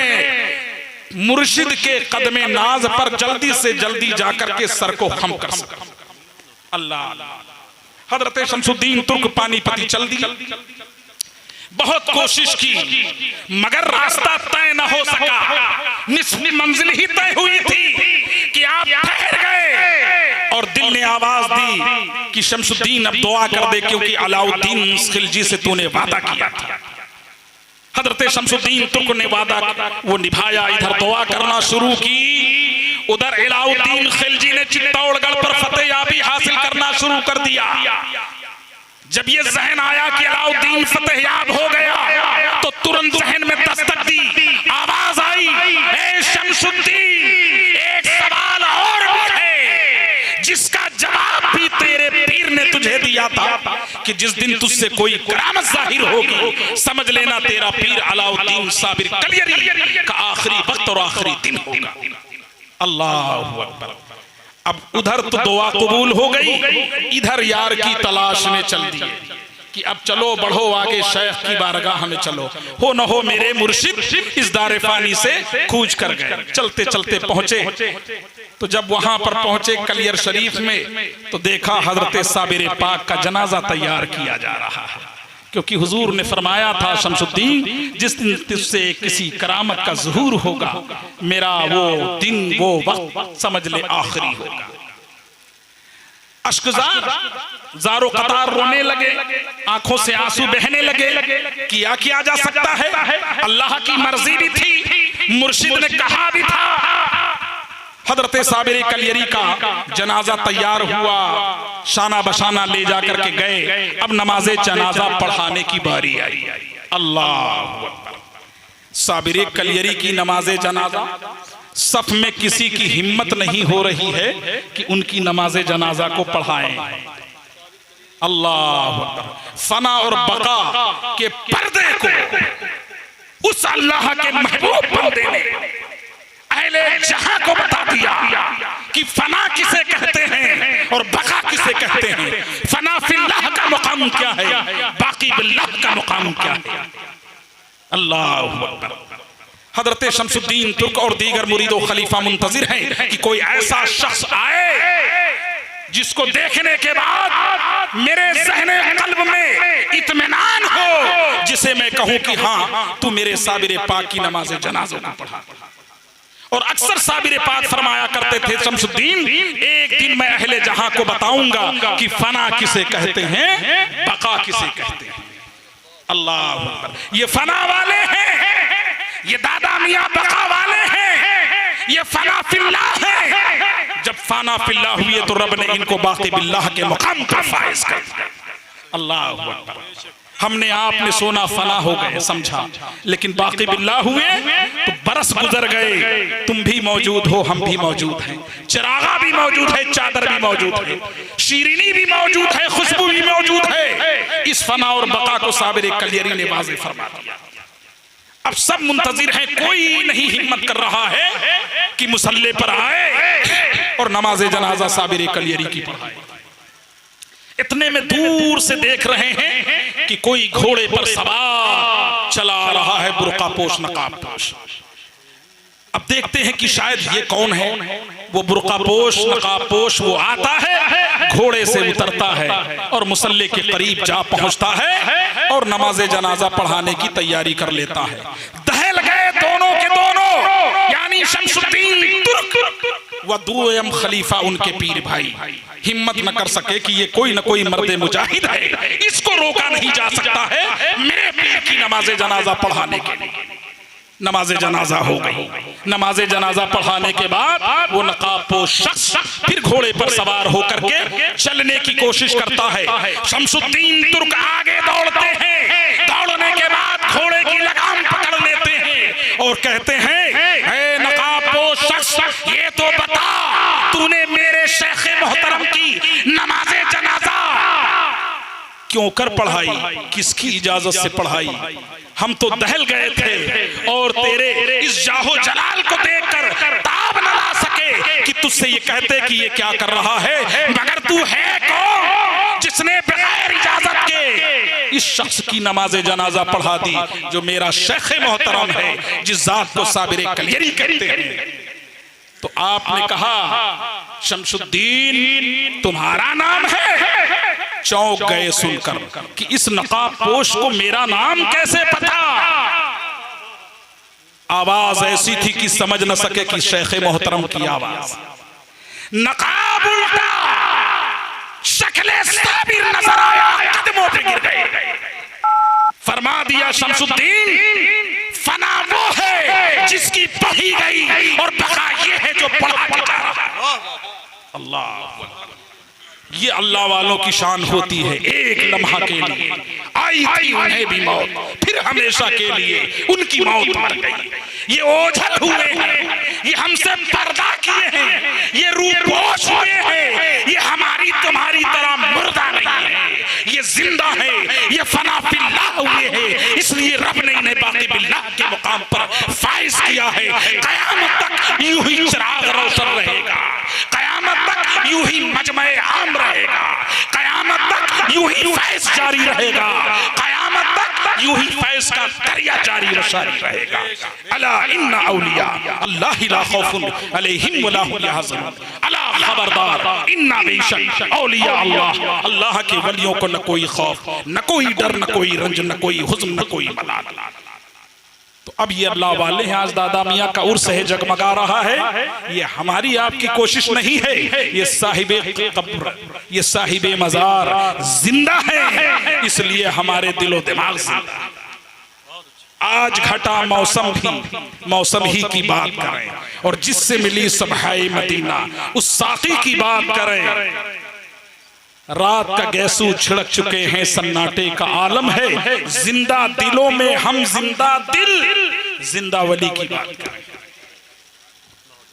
मुर्शिद के कदमे नाज पर जल्दी से जल्दी जाकर के सर को खम कर सकूं। अल्लाह। हजरत शमसुद्दीन तुर्क पानीपती चल दी, बहुत कोशिश की मगर रास्ता तय न हो सका, निस्फ मंजिल ही तय हुई थी कि आप ठहर गए और दिल ने आवाज दी कि शमसुद्दीन अब दुआ कर दे, क्योंकि अलाउद्दीन खिलजी से तूने वादा किया था। हजरत शमसुद्दीन तुर्क ने वादा वो निभाया, इधर दुआ करना शुरू की, उधर अलाउद्दीन खिलजी ने चित्तौड़गढ़ पर फतेहयाबी हासिल करना शुरू कर दिया। जब ये जहन आया कि अलाउद्दीन फतेहयाब हो गया तो तुरंत जहन में दस्तक दी, आवाज आई, ए शमसुद्दीन, एक सवाल और भी है जिसका जवाब भी तेरे पीर ने तुझे दिया था कि जिस दिन तुझसे कोई करामत जाहिर होगी समझ लेना तेरा पीर अलाउद्दीन साबिर कलियरी का आखिरी वक्त और आखिरी दिन होगा। अल्लाहु अकबर। अब उधर तो दुआ कबूल हो गई, इधर यार की तलाश में चल दिए कि अब चलो बढ़ो आगे शेख की बारगाह में चलो, हो न हो मेरे मुर्शिद इस दारे फानी से कूच कर गए। चलते चलते पहुंचे तो जब वहां पर पहुंचे कलियर शरीफ में तो देखा हजरत साबिर पाक का जनाजा तैयार किया जा रहा है, क्योंकि हुजूर ने फरमाया था शमसुद्दीन जिस दिन तुझसे किसी करामत का ज़ुहूर होगा मेरा वो दिन वो वक्त समझ ले आखिरी होगा। अश्कजार ज़ारो कतार रोने लगे, आंखों से आंसू बहने लगे। किया जा सकता है, अल्लाह की मर्जी भी थी, मुर्शिद ने कहा भी था। हजरत साबिर कलियरी का जनाजा तैयार हुआ, शाना बशाना ले जाकर के गए। अब नमाजे जनाजा पढ़ाने की बारी आई। अल्लाह अकबर। साबिर कलियरी की नमाजे जनाजा, सफ में किसी की हिम्मत नहीं हो रही है कि उनकी नमाजे जनाजा को पढ़ाएं। अल्लाह अकबर। फना और बका के पर्दे को उस अल्लाह के महबूब बंदे ने अहले जहां को बता दिया कि फना किसे कहते हैं और बका किसे कहते हैं। फना फिल्लाह का मुकाम क्या है, बाकी बिल्लाह का मुकाम क्या है। अल्लाह अकबर। हजरत शमसुद्दीन तुर्क और दीगर मुरीदो खलीफा मुंतजिर हैं कि कोई ऐसा शख्स आए जिसको देखने के बाद मेरे ज़हने कल्ब में इत्मीनान हो, जिसे मैं कहूं कि हाँ तू मेरे साबिर पाक की नमाज जनाज़ों को पढ़ा। और अक्सर साबिर पाक फरमाया करते थे शमसुद्दीन एक दिन मैं अहले जहां को बताऊंगा कि फना किसे कहते हैं, बका किसे कहते हैं। अल्लाह अकबर। ये फना वाले हैं, ये दादा मियां बका वाले हैं, ये फना फिल्लाह है। जब फना फिल्लाह हुए तो रब ने इनको बाकी बिल्लाह के मुकाम पर फाइज कर दिया। अल्लाह अकबर। हमने आपने सोना फना हो गए समझा, लेकिन बाकी बिल्लाह हुए तो बरस गुजर गए, तुम भी मौजूद हो, हम भी मौजूद हैं, चिरागा भी मौजूद है, चादर भी मौजूद है, शीरीनी भी मौजूद है, खुशबू भी मौजूद है। इस फना और बका को साबिर कलियरी ने वाज़े फरमा दिया। अब सब मुंतजिर हैं, कोई नहीं हिम्मत कर रहा है कि मुसल्ले पर आए और नमाज जनाजा साबिर कलियरी की पढ़ाए। इतने में दूर से देख रहे हैं कि कोई घोड़े पर सवार चला आ रहा है, बुर्का पोश नकाब पोश। अब देखते हैं कि शायद ये कौन है। वो बुर्का पोश नकाब पोश वो आता है, घोड़े से उतरता है और मुसल्ले के करीब जा पहुंचता है और नमाज जनाजा पढ़ाने की तैयारी कर लेता है। दहल गए दोनों के दोनों, यानी शमसुद्दीन तुर्क व दुयम खलीफा उनके पीर भाई हिम्मत न कर सके कि ये कोई न कोई मर्द मुजाहिद है, इसको रोका नहीं जा सकता है मेरे पीर की नमाज जनाजा पढ़ाने के लिए। नमाज जनाजा हो गई। नमाज जनाजा पढ़ाने के बाद वो नकाबपोश शख्स फिर घोड़े पर सवार होकर के चलने की कोशिश करता है। शमसुद्दीन तुर्क आगे दौड़ते हैं, दौड़ने के बाद घोड़े की लगाम पकड़ लेते हैं और कहते हैं, हे नकाबपोश शख्स, ये तो बता तूने मेरे शेख मोहतरम की नमाज जनाजा क्यों कर पढ़ाई, किसकी इजाजत से पढ़ाई? हम तो दहल गए थे और तेरे इस जाहो जलाल को देखकर ताब न ला सके कि तुझसे ये कहते कि ये क्या कर रहा है, मगर तू है कौन जिसने बगैर इजाजत के इस शख्स की नमाज जनाजा पढ़ा दी जो मेरा शेख मोहतरम है, जिस जात को साबिर कलियरी कहते हैं। तो आपने कहा, शमसुद्दीन तुम्हारा नाम है? चौंक गए सुनकर कि इस नकाबपोश को मेरा नाम कैसे पता। आवाज ऐसी थी कि समझ न सके कि शेख मोहतरम की आवाज। नकाब उल्टा, शक्ले साबिर नजर आया, कदमों पे गिर गए। फरमा दिया, शमसुद्दीन फना वो है जिसकी पढ़ी गई और बका ये है जो पढ़ा के जा रहा है। अल्लाह, ये अल्लाह वालों की शान होती है। एक लम्हा के लिए आई थी उन्हें भी मौत, फिर हमेशा के लिए उनकी मौत मर गई। ये ओझल हुए हैं, ये हमसे पर्दा किए हैं, ये रूपोश हुए हैं, ये हमारी तुम्हारी तरह मुर्दा नहीं है, ये जिंदा है, ये फना फिल्लाह हुए हैं। इसलिए रब ने इन्हें बाकी बिल्लाह के मुकाम पर फाइज किया है। कयामत तक यूं ही चिराग रोशन रहेगा, कयामत तक यूं ही मजमे आम रहेगा, कयामत तक यूं ही फैज जारी रहेगा, कयामत तक यूं ही फैज का दरिया जारी रहेगा। अला इन्ना औलिया अल्लाह ला खौफुन अलैहिम वला हुम यहज़नून, अला खबरदार इन्ना बेशक औलिया अल्लाह, अल्लाह के वलियों को न कोई खौफ, न कोई डर, न कोई रंज, न कोई हुज़्न, न कोई मलाल। तो अब ये अल्लाह वाले हैं, आज दादा मियाँ का उर्स है, जगमगा रहा है। ये हमारी आपकी कोशिश नहीं है, ये साहिबे कब्र, ये साहिबे मजार जिंदा है, इसलिए हमारे दिलो दिमाग जिंदा। आज घटा मौसम ही की बात करें, और जिससे मिली सबहाए मदीना उस साकी की बात करें। रात का गैसू छिड़क चुके हैं, सन्नाटे का आलम है, जिंदा दिलों में हम जिंदा दिल, जिंदा वली की बात करें।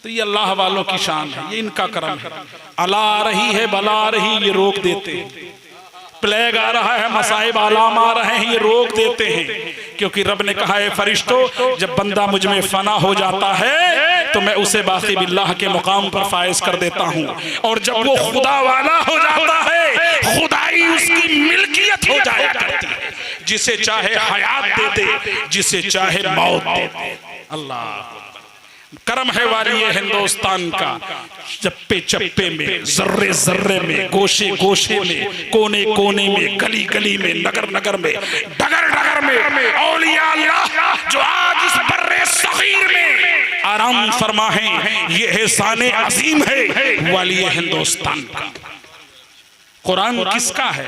तो ये अल्लाह वालों की शान है, ये इनका करम है। अला आ रही है, बला आ रही, ये रोक देते हैं। प्लेग आ रहा है, मसाइब आलाम आ रहे हैं, ये रोक देते हैं, क्योंकि रब ने कहा है फरिश्तों, जब बंदा मुझ में फना हो जाता है तो मैं उसे बाकी बिल्लाह के मुकाम पर फायज कर देता हूँ, और जब वो खुदा वाला हो जाता है, खुदाई उसकी मिल्कियत हो जाया करती है। जिसे चाहे हयात दे दे, जिसे चाहे मौत दे दे। अल्लाह करम है वाली हिंदुस्तान का, चप्पे चप्पे में, जर्रे जर्रे में, गोशे गोशे में, कोने कोने में, गली गली में, नगर नगर में, डगर डगर में औलिया अल्लाह जो आज इस बर्रे सगीर में आराम फरमा है, ये एहसाने अजीम है वाली हिंदुस्तान का। कुरान किसका है?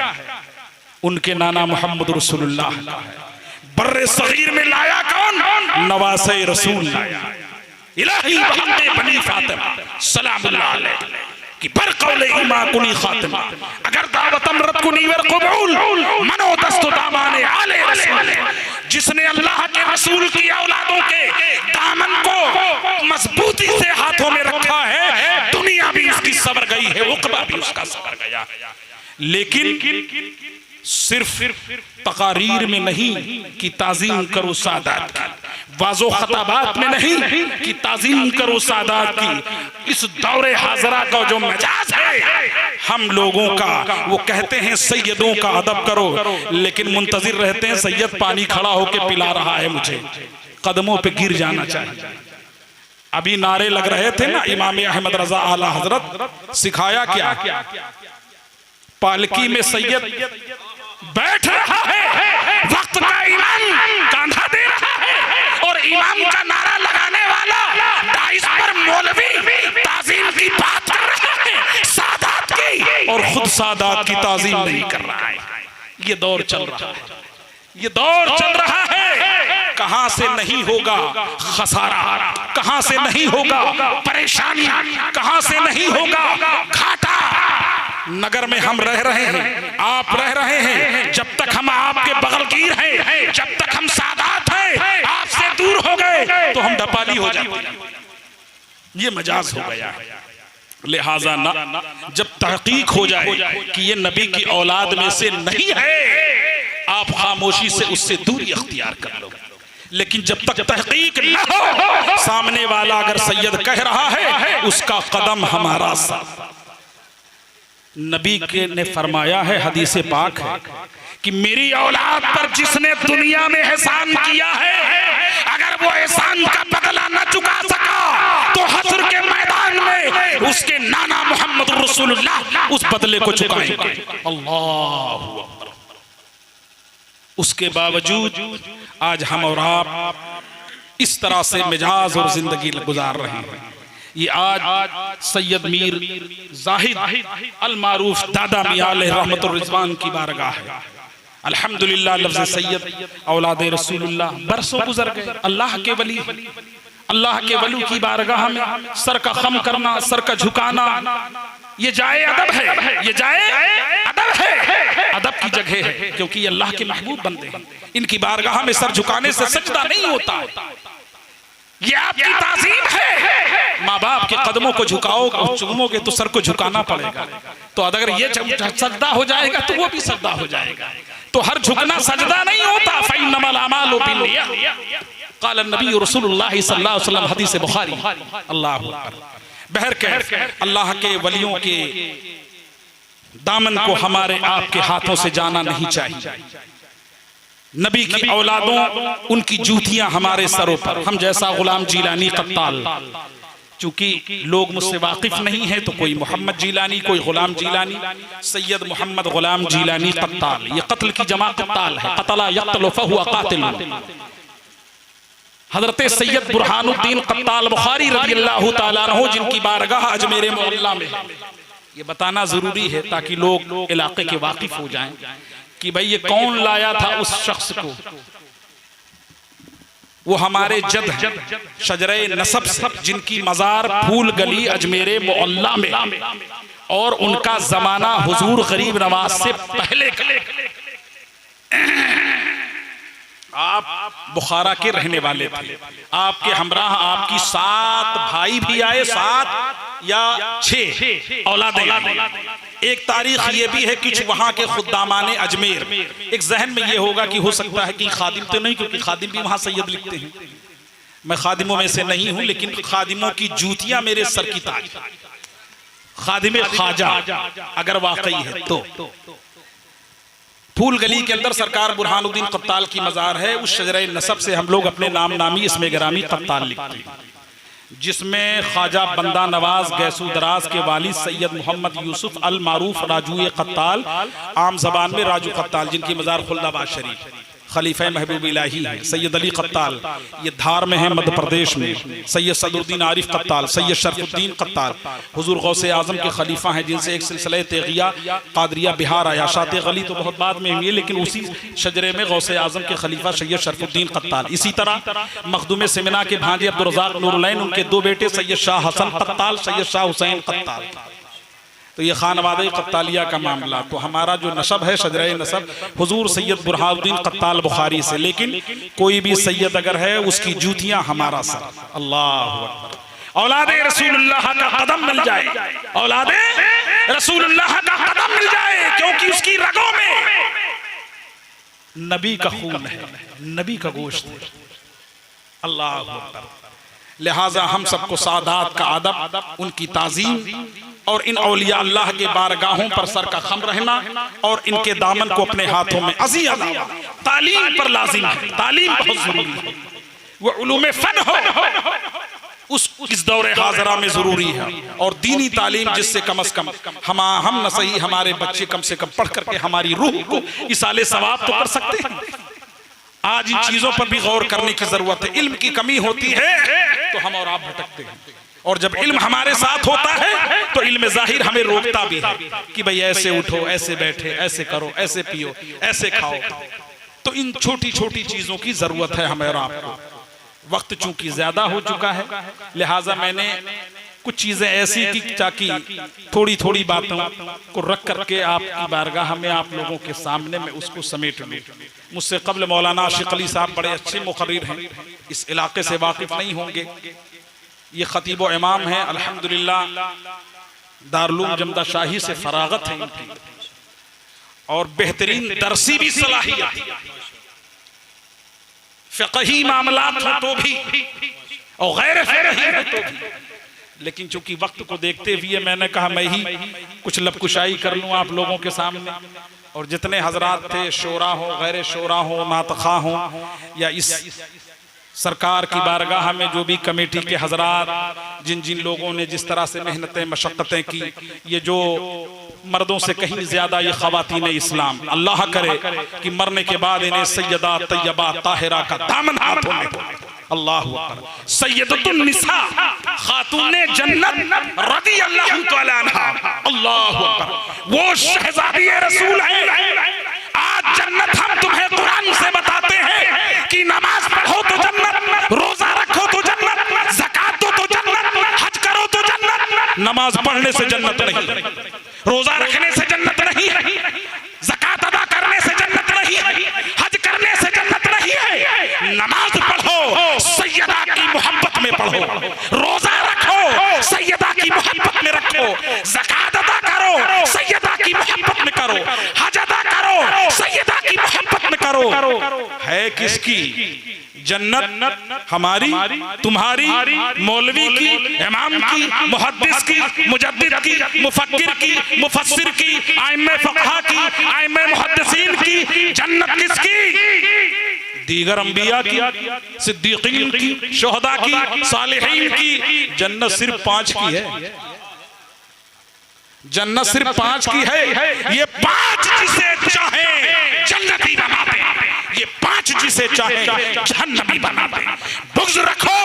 उनके नाना मोहम्मद रसूलुल्लाह का है। बर्रे सगीर में लाया कौन? नवासे रसूल लाया, इलाही मोहम्मद बनी फातिमा सलामुल्लाह अलैह कि बरकौले इमा कुनी खातिमा, अगर दावत अमरत कुनी वर कबूल मनो दस्तो दामाने आले रसूल। जिसने अल्लाह के रसूल की औलादों के दामन को मजबूती से हाथों में रखा है, दुनिया भी उसकी सवर गई है, उक़बा भी उसका सवर गया। लेकिन सिर्फ तकारीर में नहीं कि ताज़ीम करो सादात की, वाज़ो खताबात में नहीं कि ताज़ीम करो सादात की। इस दौरे हाजरा का जो मजाज है हम लोगों का, वो कहते हैं सैयदों का अदब करो, लेकिन मुंतजिर रहते हैं सैयद पानी खड़ा होकर पिला रहा है, मुझे कदमों पे गिर जाना चाहिए। अभी नारे लग रहे थे ना, इमाम अहमद रजा आला हजरत सिखाया क्या? पालकी में सैयद बैठ रहा है, वक्त का इमाम कांधा दे रहा है, और इमाम का नारा लगाने वाला दाइस पर मौलवी ताज़ीम की बात कर रहा है, सादात की, और खुद सादात की ताज़ीम नहीं कर रहा है। ये दौर चल रहा है, ये दौर चल रहा है। कहां से नहीं होगा खसारा, कहां से नहीं होगा परेशानी, कहां से नहीं होगा घाटा। नगर में हम रह रहे हैं, आप रह रहे हैं, जब तक हम आपके बगलगीर हैं, जब तक हम सादात हैं, आपसे दूर हो गए तो हम डपाली हो जाते हैं। ये मजाज हो गया है। लिहाजा ना, जब तहकीक हो जाए कि ये नबी की औलाद में से नहीं है, आप खामोशी से उससे दूरी अख्तियार कर लो। लेकिन जब तक तहकीक न हो, सामने वाला अगर सैयद कह रहा है, उसका कदम हमारा साथ। नबी के ने फरमाया है, हदीस पाक है कि मेरी औलाद पर जिसने दुनिया में एहसान किया है, अगर वो एहसान का बदला न चुका सका तो हश्र के मैदान में उसके नाना मोहम्मद रसूलुल्लाह उस बदले को चुकाएंगे। अल्लाह। उसके बावजूद आज हम और आप इस तरह से मिजाज और जिंदगी गुजार रहे हैं। ये आज सैयद मीर जाहिद अल मारूफ दादा मियां अलैहि रहमतुर रिज़वान की बारगाह है। अल्हम्दुलिल्लाह लफ्ज़ सैयद औलाद रसूलुल्लाह बरसों गुजर गए। अल्लाह के वली, अल्लाह के वली की बारगाह में सर का खम करना, सर का झुकाना, ये जाए अदब है, ये जाए अदब है, अदब की जगह है, क्योंकि ये अल्लाह के महबूब बंदे हैं। इनकी बारगाह में सर झुकाने से सजदा नहीं होता, ये आपकी ताज़ीम है। माँ बाप के कदमों को झुकाओगे, चूमोगे तो सर को झुकाना पड़ेगा। तो अगर ये सजदा हो जाएगा तो वो भी सजदा हो जाएगा। तो हर झुकना सजदा नहीं होता। फ़इन्नमल अमालु बिन्नियात, क़ाल नबी रसूलुल्लाह सल्लल्लाहु अलैहि वसल्लम, हदीस बुखारी। अल्लाह अकबर। बहरकैफ अल्लाह के वलियों के दामन को हमारे आपके हाथों से जाना नहीं चाहिए। नबी की औलादों उनकी जूतियां हमारे सरों पर। हम जैसा गुलाम जिलानी कत्ताल, चूंकि लोग मुझसे वाकिफ नहीं है तो कोई मोहम्मद जिलानी, कोई गुलाम जिलानी, सैयद मोहम्मद गुलाम जिलानी कत्ताल। ये कत्ल की जमा कत्ताल है, कतला यक्तलु फहुवा कातिल। हजरत सैयद बुरहानुद्दीन कत्ताल बुखारी रज़ियल्लाहु ताला अन्हु, जिनकी बारगाह अजमेर मोहल्ला में है। ये बताना जरूरी है ताकि लोग इलाके के वाकिफ हो जाएं कि भाई ये कौन लाया था उस शख्स को। वो हमारे जद हैं शजरे नसब से, जिनकी मजार फूल गली अजमेर मोहल्ला में, और उनका जमाना हुजूर गरीब नवाज से पहले आप बुखारा के रहने वाले थे। आपके हमराह आपकी 7 भाई भी आए, 7 या 6 औलादें आई। एक तारीख ये भी है कि वहां के खुद्दामाने अजमेर, एक जहन में ये होगा कि हो सकता है कि खादिम तो नहीं, क्योंकि खादिम भी वहां सैयद लिखते हैं। मैं खादिमों में से नहीं हूं, लेकिन खादिमों की जूतियां मेरे सर की ताज। खादिम ख्वाजा अगर वाकई है तो फूल गली के अंदर सरकार बुरहानुद्दीन कत्ताल की मजार है। उस शजरे नसब से हम लोग अपने नाम नामी इसमें गिरामी कत्ताल लिखते हैं, जिसमें ख्वाजा बंदा नवाज गैसू दराज के वालिद सैयद मोहम्मद यूसुफ अल मारूफ राजू कत्ताल, आम जबान में राजू कत्ताल, जिनकी मजार खुल्दाबाद शरीफ, खलीफा महबूब इलाही है। सैयद अली कत्ताल ये धार में है मध्य प्रदेश में। सैयद सदरुद्दीन आरिफ कत्ताल, सैयद शरफुद्दीन कत्ताल हुजूर गौसे आजम के खलीफा हैं, जिनसे एक सिलसिला तेगिया कादरिया बिहार आया। शाते गली तो बहुत बाद में हुई है, लेकिन उसी शजरे में गौसे आजम के खलीफा सैयद शरफुद्दीन कत्ताल। इसी तरह मखदूम सिमना के भांजे अब्दुर्रज़ाक नूरुलैन, उनके 2 बेटे सैयद शाह हसन कत्ताल, सैयद शाह हुसैन कत्ताल। तो ये खानवादे कत्तालिया का मामला। तो हमारा जो नसब है शजरे नसब हुजूर सैयद बुरहानुद्दीन कत्ताल बुखारी से, लेकिन कोई भी सैयद अगर है उसकी जूतियां हमारा सर। अल्लाहु अकबर। औलादे रसूलुल्लाह का कदम मिल जाए, औलादे रसूलुल्लाह का कदम मिल जाए, क्योंकि उसकी रगों में नबी का खून है, नबी का गोश्त है। अल्लाहु अकबर। लिहाजा हम सबको सादात का अदब, उनकी ताज़ीम और इन औलिया अल्लाह के बारगाहों पर सर का खम रहना और इनके दामन को अपने हाथों में अज़ी अज़ी तालीम पर लाजिम है। तालीम बहुत जरूरी है, वो उलूम फन हो इस दौरे हाजरा में जरूरी है। और दीनी तालीम जिससे कम अज कम हम न सही हमारे बच्चे कम से कम पढ़ करके हमारी रूह को इसाले सवाब तो कर सकते हैं। आज इन चीजों पर भी गौर करने की जरूरत है। इल्म की कमी होती है तो हम और आप भटकते हैं, और जब इल्म हमारे साथ होता है तो इल्म जाहिर हमें रोकता भी है कि भाई ऐसे उठो, ऐसे बैठे, ऐसे करो, ऐसे पियो, ऐसे खाओ। तो इन छोटी छोटी चीजों की जरूरत है हमें और आपको। वक्त चूंकि ज्यादा हो चुका है, लिहाजा मैंने कुछ चीजें ऐसी की ताकि थोड़ी थोड़ी बातों को रख करके आपकी बारगाह में आप लोगों के सामने में उसको समेट लूं। मुझसे कबल मौलाना आशिक अली साहब बड़े अच्छे मुकर्रिर हैं, इस इलाके से वाकिफ नहीं होंगे। ये खतीब व इमाम हैं, अल्हम्दुलिल्लाह दारुल जमदा शाही से फरागत है इनकी, और बेहतरीन दरसी भी सलाहियत, फ़िक़ही मामलात हो तो भी और गैर फ़िक़ही हो तो भी। लेकिन चूंकि वक्त को देखते हुए मैंने कहा मैं ही कुछ लबकुशाई कर लूँ आप लोगों के सामने, और जितने हजरात थे, शोरा हो, गैर शोरा हो, नातखा हो, या इस सरकार की बारगाह में जो भी कमेटी के हजरात, जिन जिन लोगों ने जिस तरह से मेहनतें मशक्क़तें की, ये जो मर्दों से कहीं ज्यादा ये ख़वातीन इस्लाम, अल्लाह करे कि मरने के बाद इन्हें सैयदा तैयबा ताहिरा का दामन हाथों में हो। अल्लाहु अकबर। सैयदतुन निसा खातूने जन्नत रज़ियल्लाहु तआला अन्हा। अल्लाहु अकबर। वो शहज़ादी रसूल है। आज जन्नत हम तुम्हें कुरान से बताते हैं कि नमाज पढ़ो तो जन्नत, रोजा रखो तो जन्नत, ज़कात दो तो जन्नत, हज करो तो जन्नत। नमाज पढ़ने से जन्नत नहीं, रोजा रखने से जन्नत नहीं, ज़कात अदा करने से जन्नत नहीं, हज करने से जन्नत नहीं है। नमाज पढ़ो, सैयदा की मोहब्बत में पढ़ो, रोजा रखो, सैयदा की मोहब्बत में रखो, ज़कात अदा करो, सैयदा की मोहब्बत में करो, हज अदा करो, सैयदा की मोहब्बत में करो। है किसकी जन्नत? हमारी, तुम्हारी, मौलवी की, इमाम की, मुहद्दिस की, मुजद्दिद की, मुफक्किर की, मुफस्सिर की, आइम्मे फ़क़हा की, आइम्मे मुहद्दिसीन की जन्नत किसकी? दीगर अंबिया की, सिद्दीकीन की, शुहदा की, सालिहीन की। जन्नत सिर्फ 5 की है। जन्नत सिर्फ 5 की है। ये 5 जिसे चाहे जन्नती बना दे, ये 5 जिसे चाहे जहन्नमी बना दे। बुग़्ज़ रखो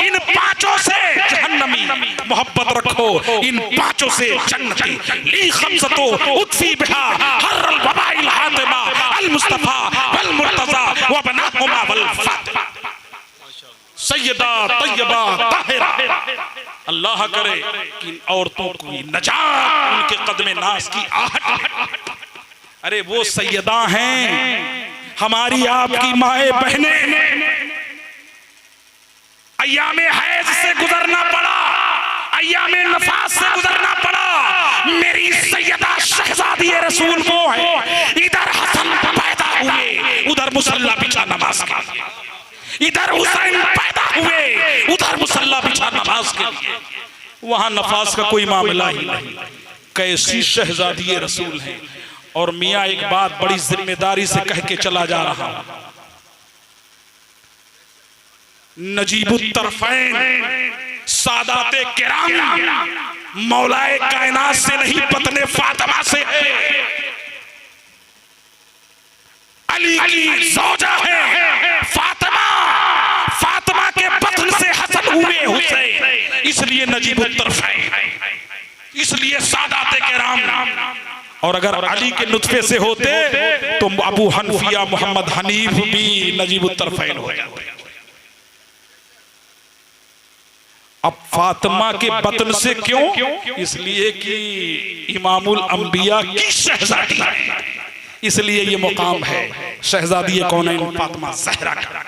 इन 5 से जहन्नमी, मोहब्बत रखो इन 5 से जन्नती। ली खमसतो उत्फी बिहा हर्रल वबाइल हातिमा अल मुस्तफा वल मुर्तज़ा व बनाहुमा वल फातिमा। सैयदा तैयबा ताहिरा, अल्लाह करे कि इन औरतों की नजात उनके कदमे नाज की आहट। अरे वो सैयदा हैं, हमारी आपकी माए बहनें। अय्यामे हैज से गुजरना पड़ा, अय्यामे नफास से गुजरना पड़ा। मेरी सैयदा शहजादी रसूल वो है, इधर हसन पैदा हुए, उधर मुसल्ला बिछा नमाज के लिए, इधर हुसैन पैदा हुए, उधर मुसल्ला बिछा नमाज के लिए। वहां नफास का कोई मामला ही नहीं। कैसी शहजादी रसूल है। और मियाँ एक बात बड़ी जिम्मेदारी से कह के चला जा रहा हूं, नजीबुत तरफ़ैन सादाते किराम मौलाए कायनात से नहीं, पत्ने फातिमा से अली की ज़ौजा है फातिमा। फातिमा के बतन से हसन हुए हुसैन, इसलिए नजीबुत तरफ़ैन, इसलिए सादाते किराम। और अगर अली के नुत्फे से होते तो अबू हनफिया मोहम्मद हनीफ भी नजीबुत तरफ़ैन हो जाते। अब फातिमा के बतन से क्यों? इसलिए कि इमामुल अंबिया की शहजादी है, इसलिए ये मुकाम है शहजादी कौनैन फातिमा ज़हरा का।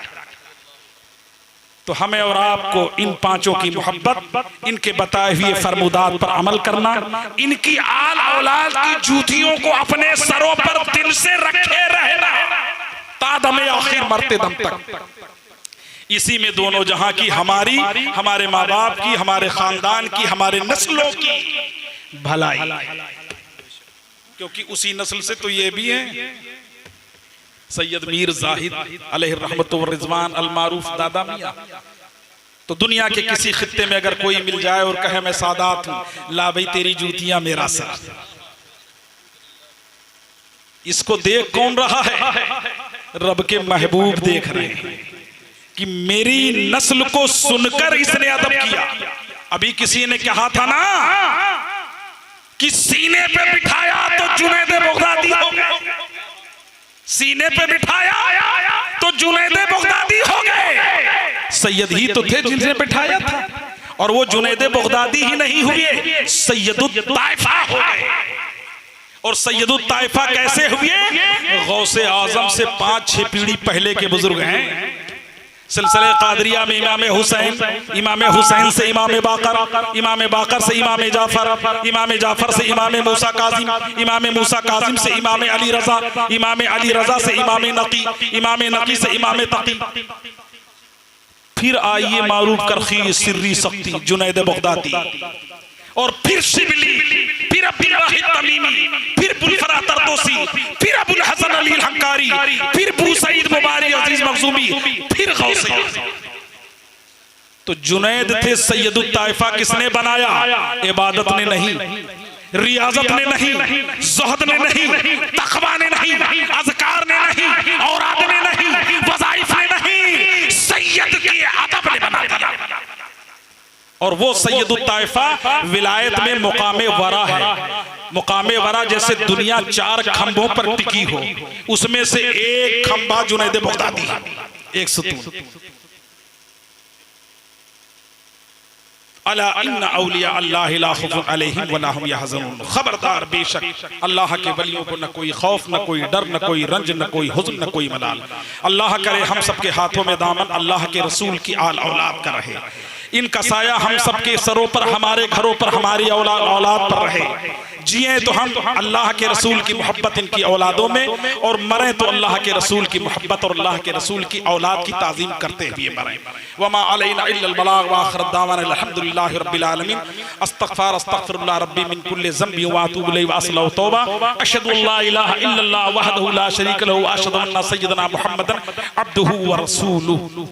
तो हमें और आपको इन 5 की मोहब्बत, इनके बताए हुए फरमुदात पर अमल करना, इनकी आल औलाद की जूतियों को अपने सरों पर दिल से रखे रहना तादमे आखिर मरते दम तक। इसी में दोनों जहां की, हमारी, हमारे माँ बाप की, हमारे खानदान की, हमारे नस्लों की भलाई, क्योंकि उसी नस्ल से तो ये भी हैं सैयद मीर जाहिद अलैहि रहमत व रिज़वान अल मारूफ दादा मियां। तो दुनिया के किसी खित्ते में अगर कोई मिल जाए और कहे मैं सादात हूं, ला भाई तेरी जूतियां मेरा सर। इसको देख कौन रहा है? रब के महबूब देख रहे हैं कि मेरी नस्ल को सुनकर इसने अदब किया। अभी किसी ने कहा था ना कि सीने पे बिठाया तो जुनैद बगदादी हो गए, सीने पे बिठाया तो जुनैद बगदादी हो गए। सैयद ही तो थे जिन्हें बिठाया था, और वो जुनैद बगदादी ही नहीं हुए, सैयदुत ताइफा हो गए। और सैयदुत ताइफा कैसे हुए? गौसे आजम से 5-6 पीढ़ी पहले के बुजुर्ग हैं। सिलसिले कादरिया में इमाम हुसैन, इमाम हुसैन से इमाम बाकर, इमाम बाकर से इमाम जाफर, इमाम जाफर से इमाम मूसा काजिम, इमाम मूसा काजिम से इमाम अली रजा, इमाम अली रजा से इमाम नकी, इमाम नकी से इमाम तकी। फिर आइए मारूफ करखी सिर्री सख्ती जुनैद बगदादी, और फिर शिबली, फिर अब्दुल वाहिद तमीमी, फिर बुलफरा तरदोसी, फिर अबुल हसन अली हंकारी, फिर बुसईद मुबारक अजीज मखजूमी, फिर गौसे। तो जुनैद थे सैयदुत ताइफा। किसने बनाया? इबादत ने नहीं, रियाजत ने नहीं, ज़ुहद ने नहीं, तक़वा ने नहीं, अज़कार ने नहीं, औराद ने नहीं, वज़ाइफ ने नहीं, सैयद के अदब ने बना दिया। और वो सैयदुत ताइफा विलायत में मुकामे वरा है। मुकामे वरा जैसे दुनिया 4 खंभों पर टिकी हो, उसमें से एक खंभा जुनैद बगदादी, एक सुतून। अला इन्ना औलिया अल्लाह ला खौफुन अलैहिम वला हुम यहज़नून। खबरदार, बेशक अल्लाह के वलियों को न कोई खौफ, न कोई डर, न कोई रंज, न कोई हुज़्न, न कोई मलाल। अल्लाह करे हम सबके हाथों में दामन अल्लाह के रसूल की आल औलाद का रहे। इनका साया हम सबके सरों पर, हमारे घरों पर, हमारी औलाद पर रहे। जिए तो हम अल्लाह के रसूल की मोहब्बत इनकी औलादों में, और मरें तो अल्लाह के रसूल की मोहब्बत और अल्लाह के रसूल की औलाद की ताज़ीम करते हुए मरें। वमा अलैना इल्लल बलाग व आखिर दावाना अल्हम्दुलिल्लाहि रब्बिल आलमीन। अस्तगफिरुल्लाह रब्बी मिन कुल्लि ज़ंबि व अतूबु इलैहि व अस्लहु तौबा। अशहदु अल्ला इलाहा इल्लल्लाह वहदहु ला शरीका लहु व अशहदु अन्ना सय्यदना मुहम्मदन अब्दुहु व रसूलुहु।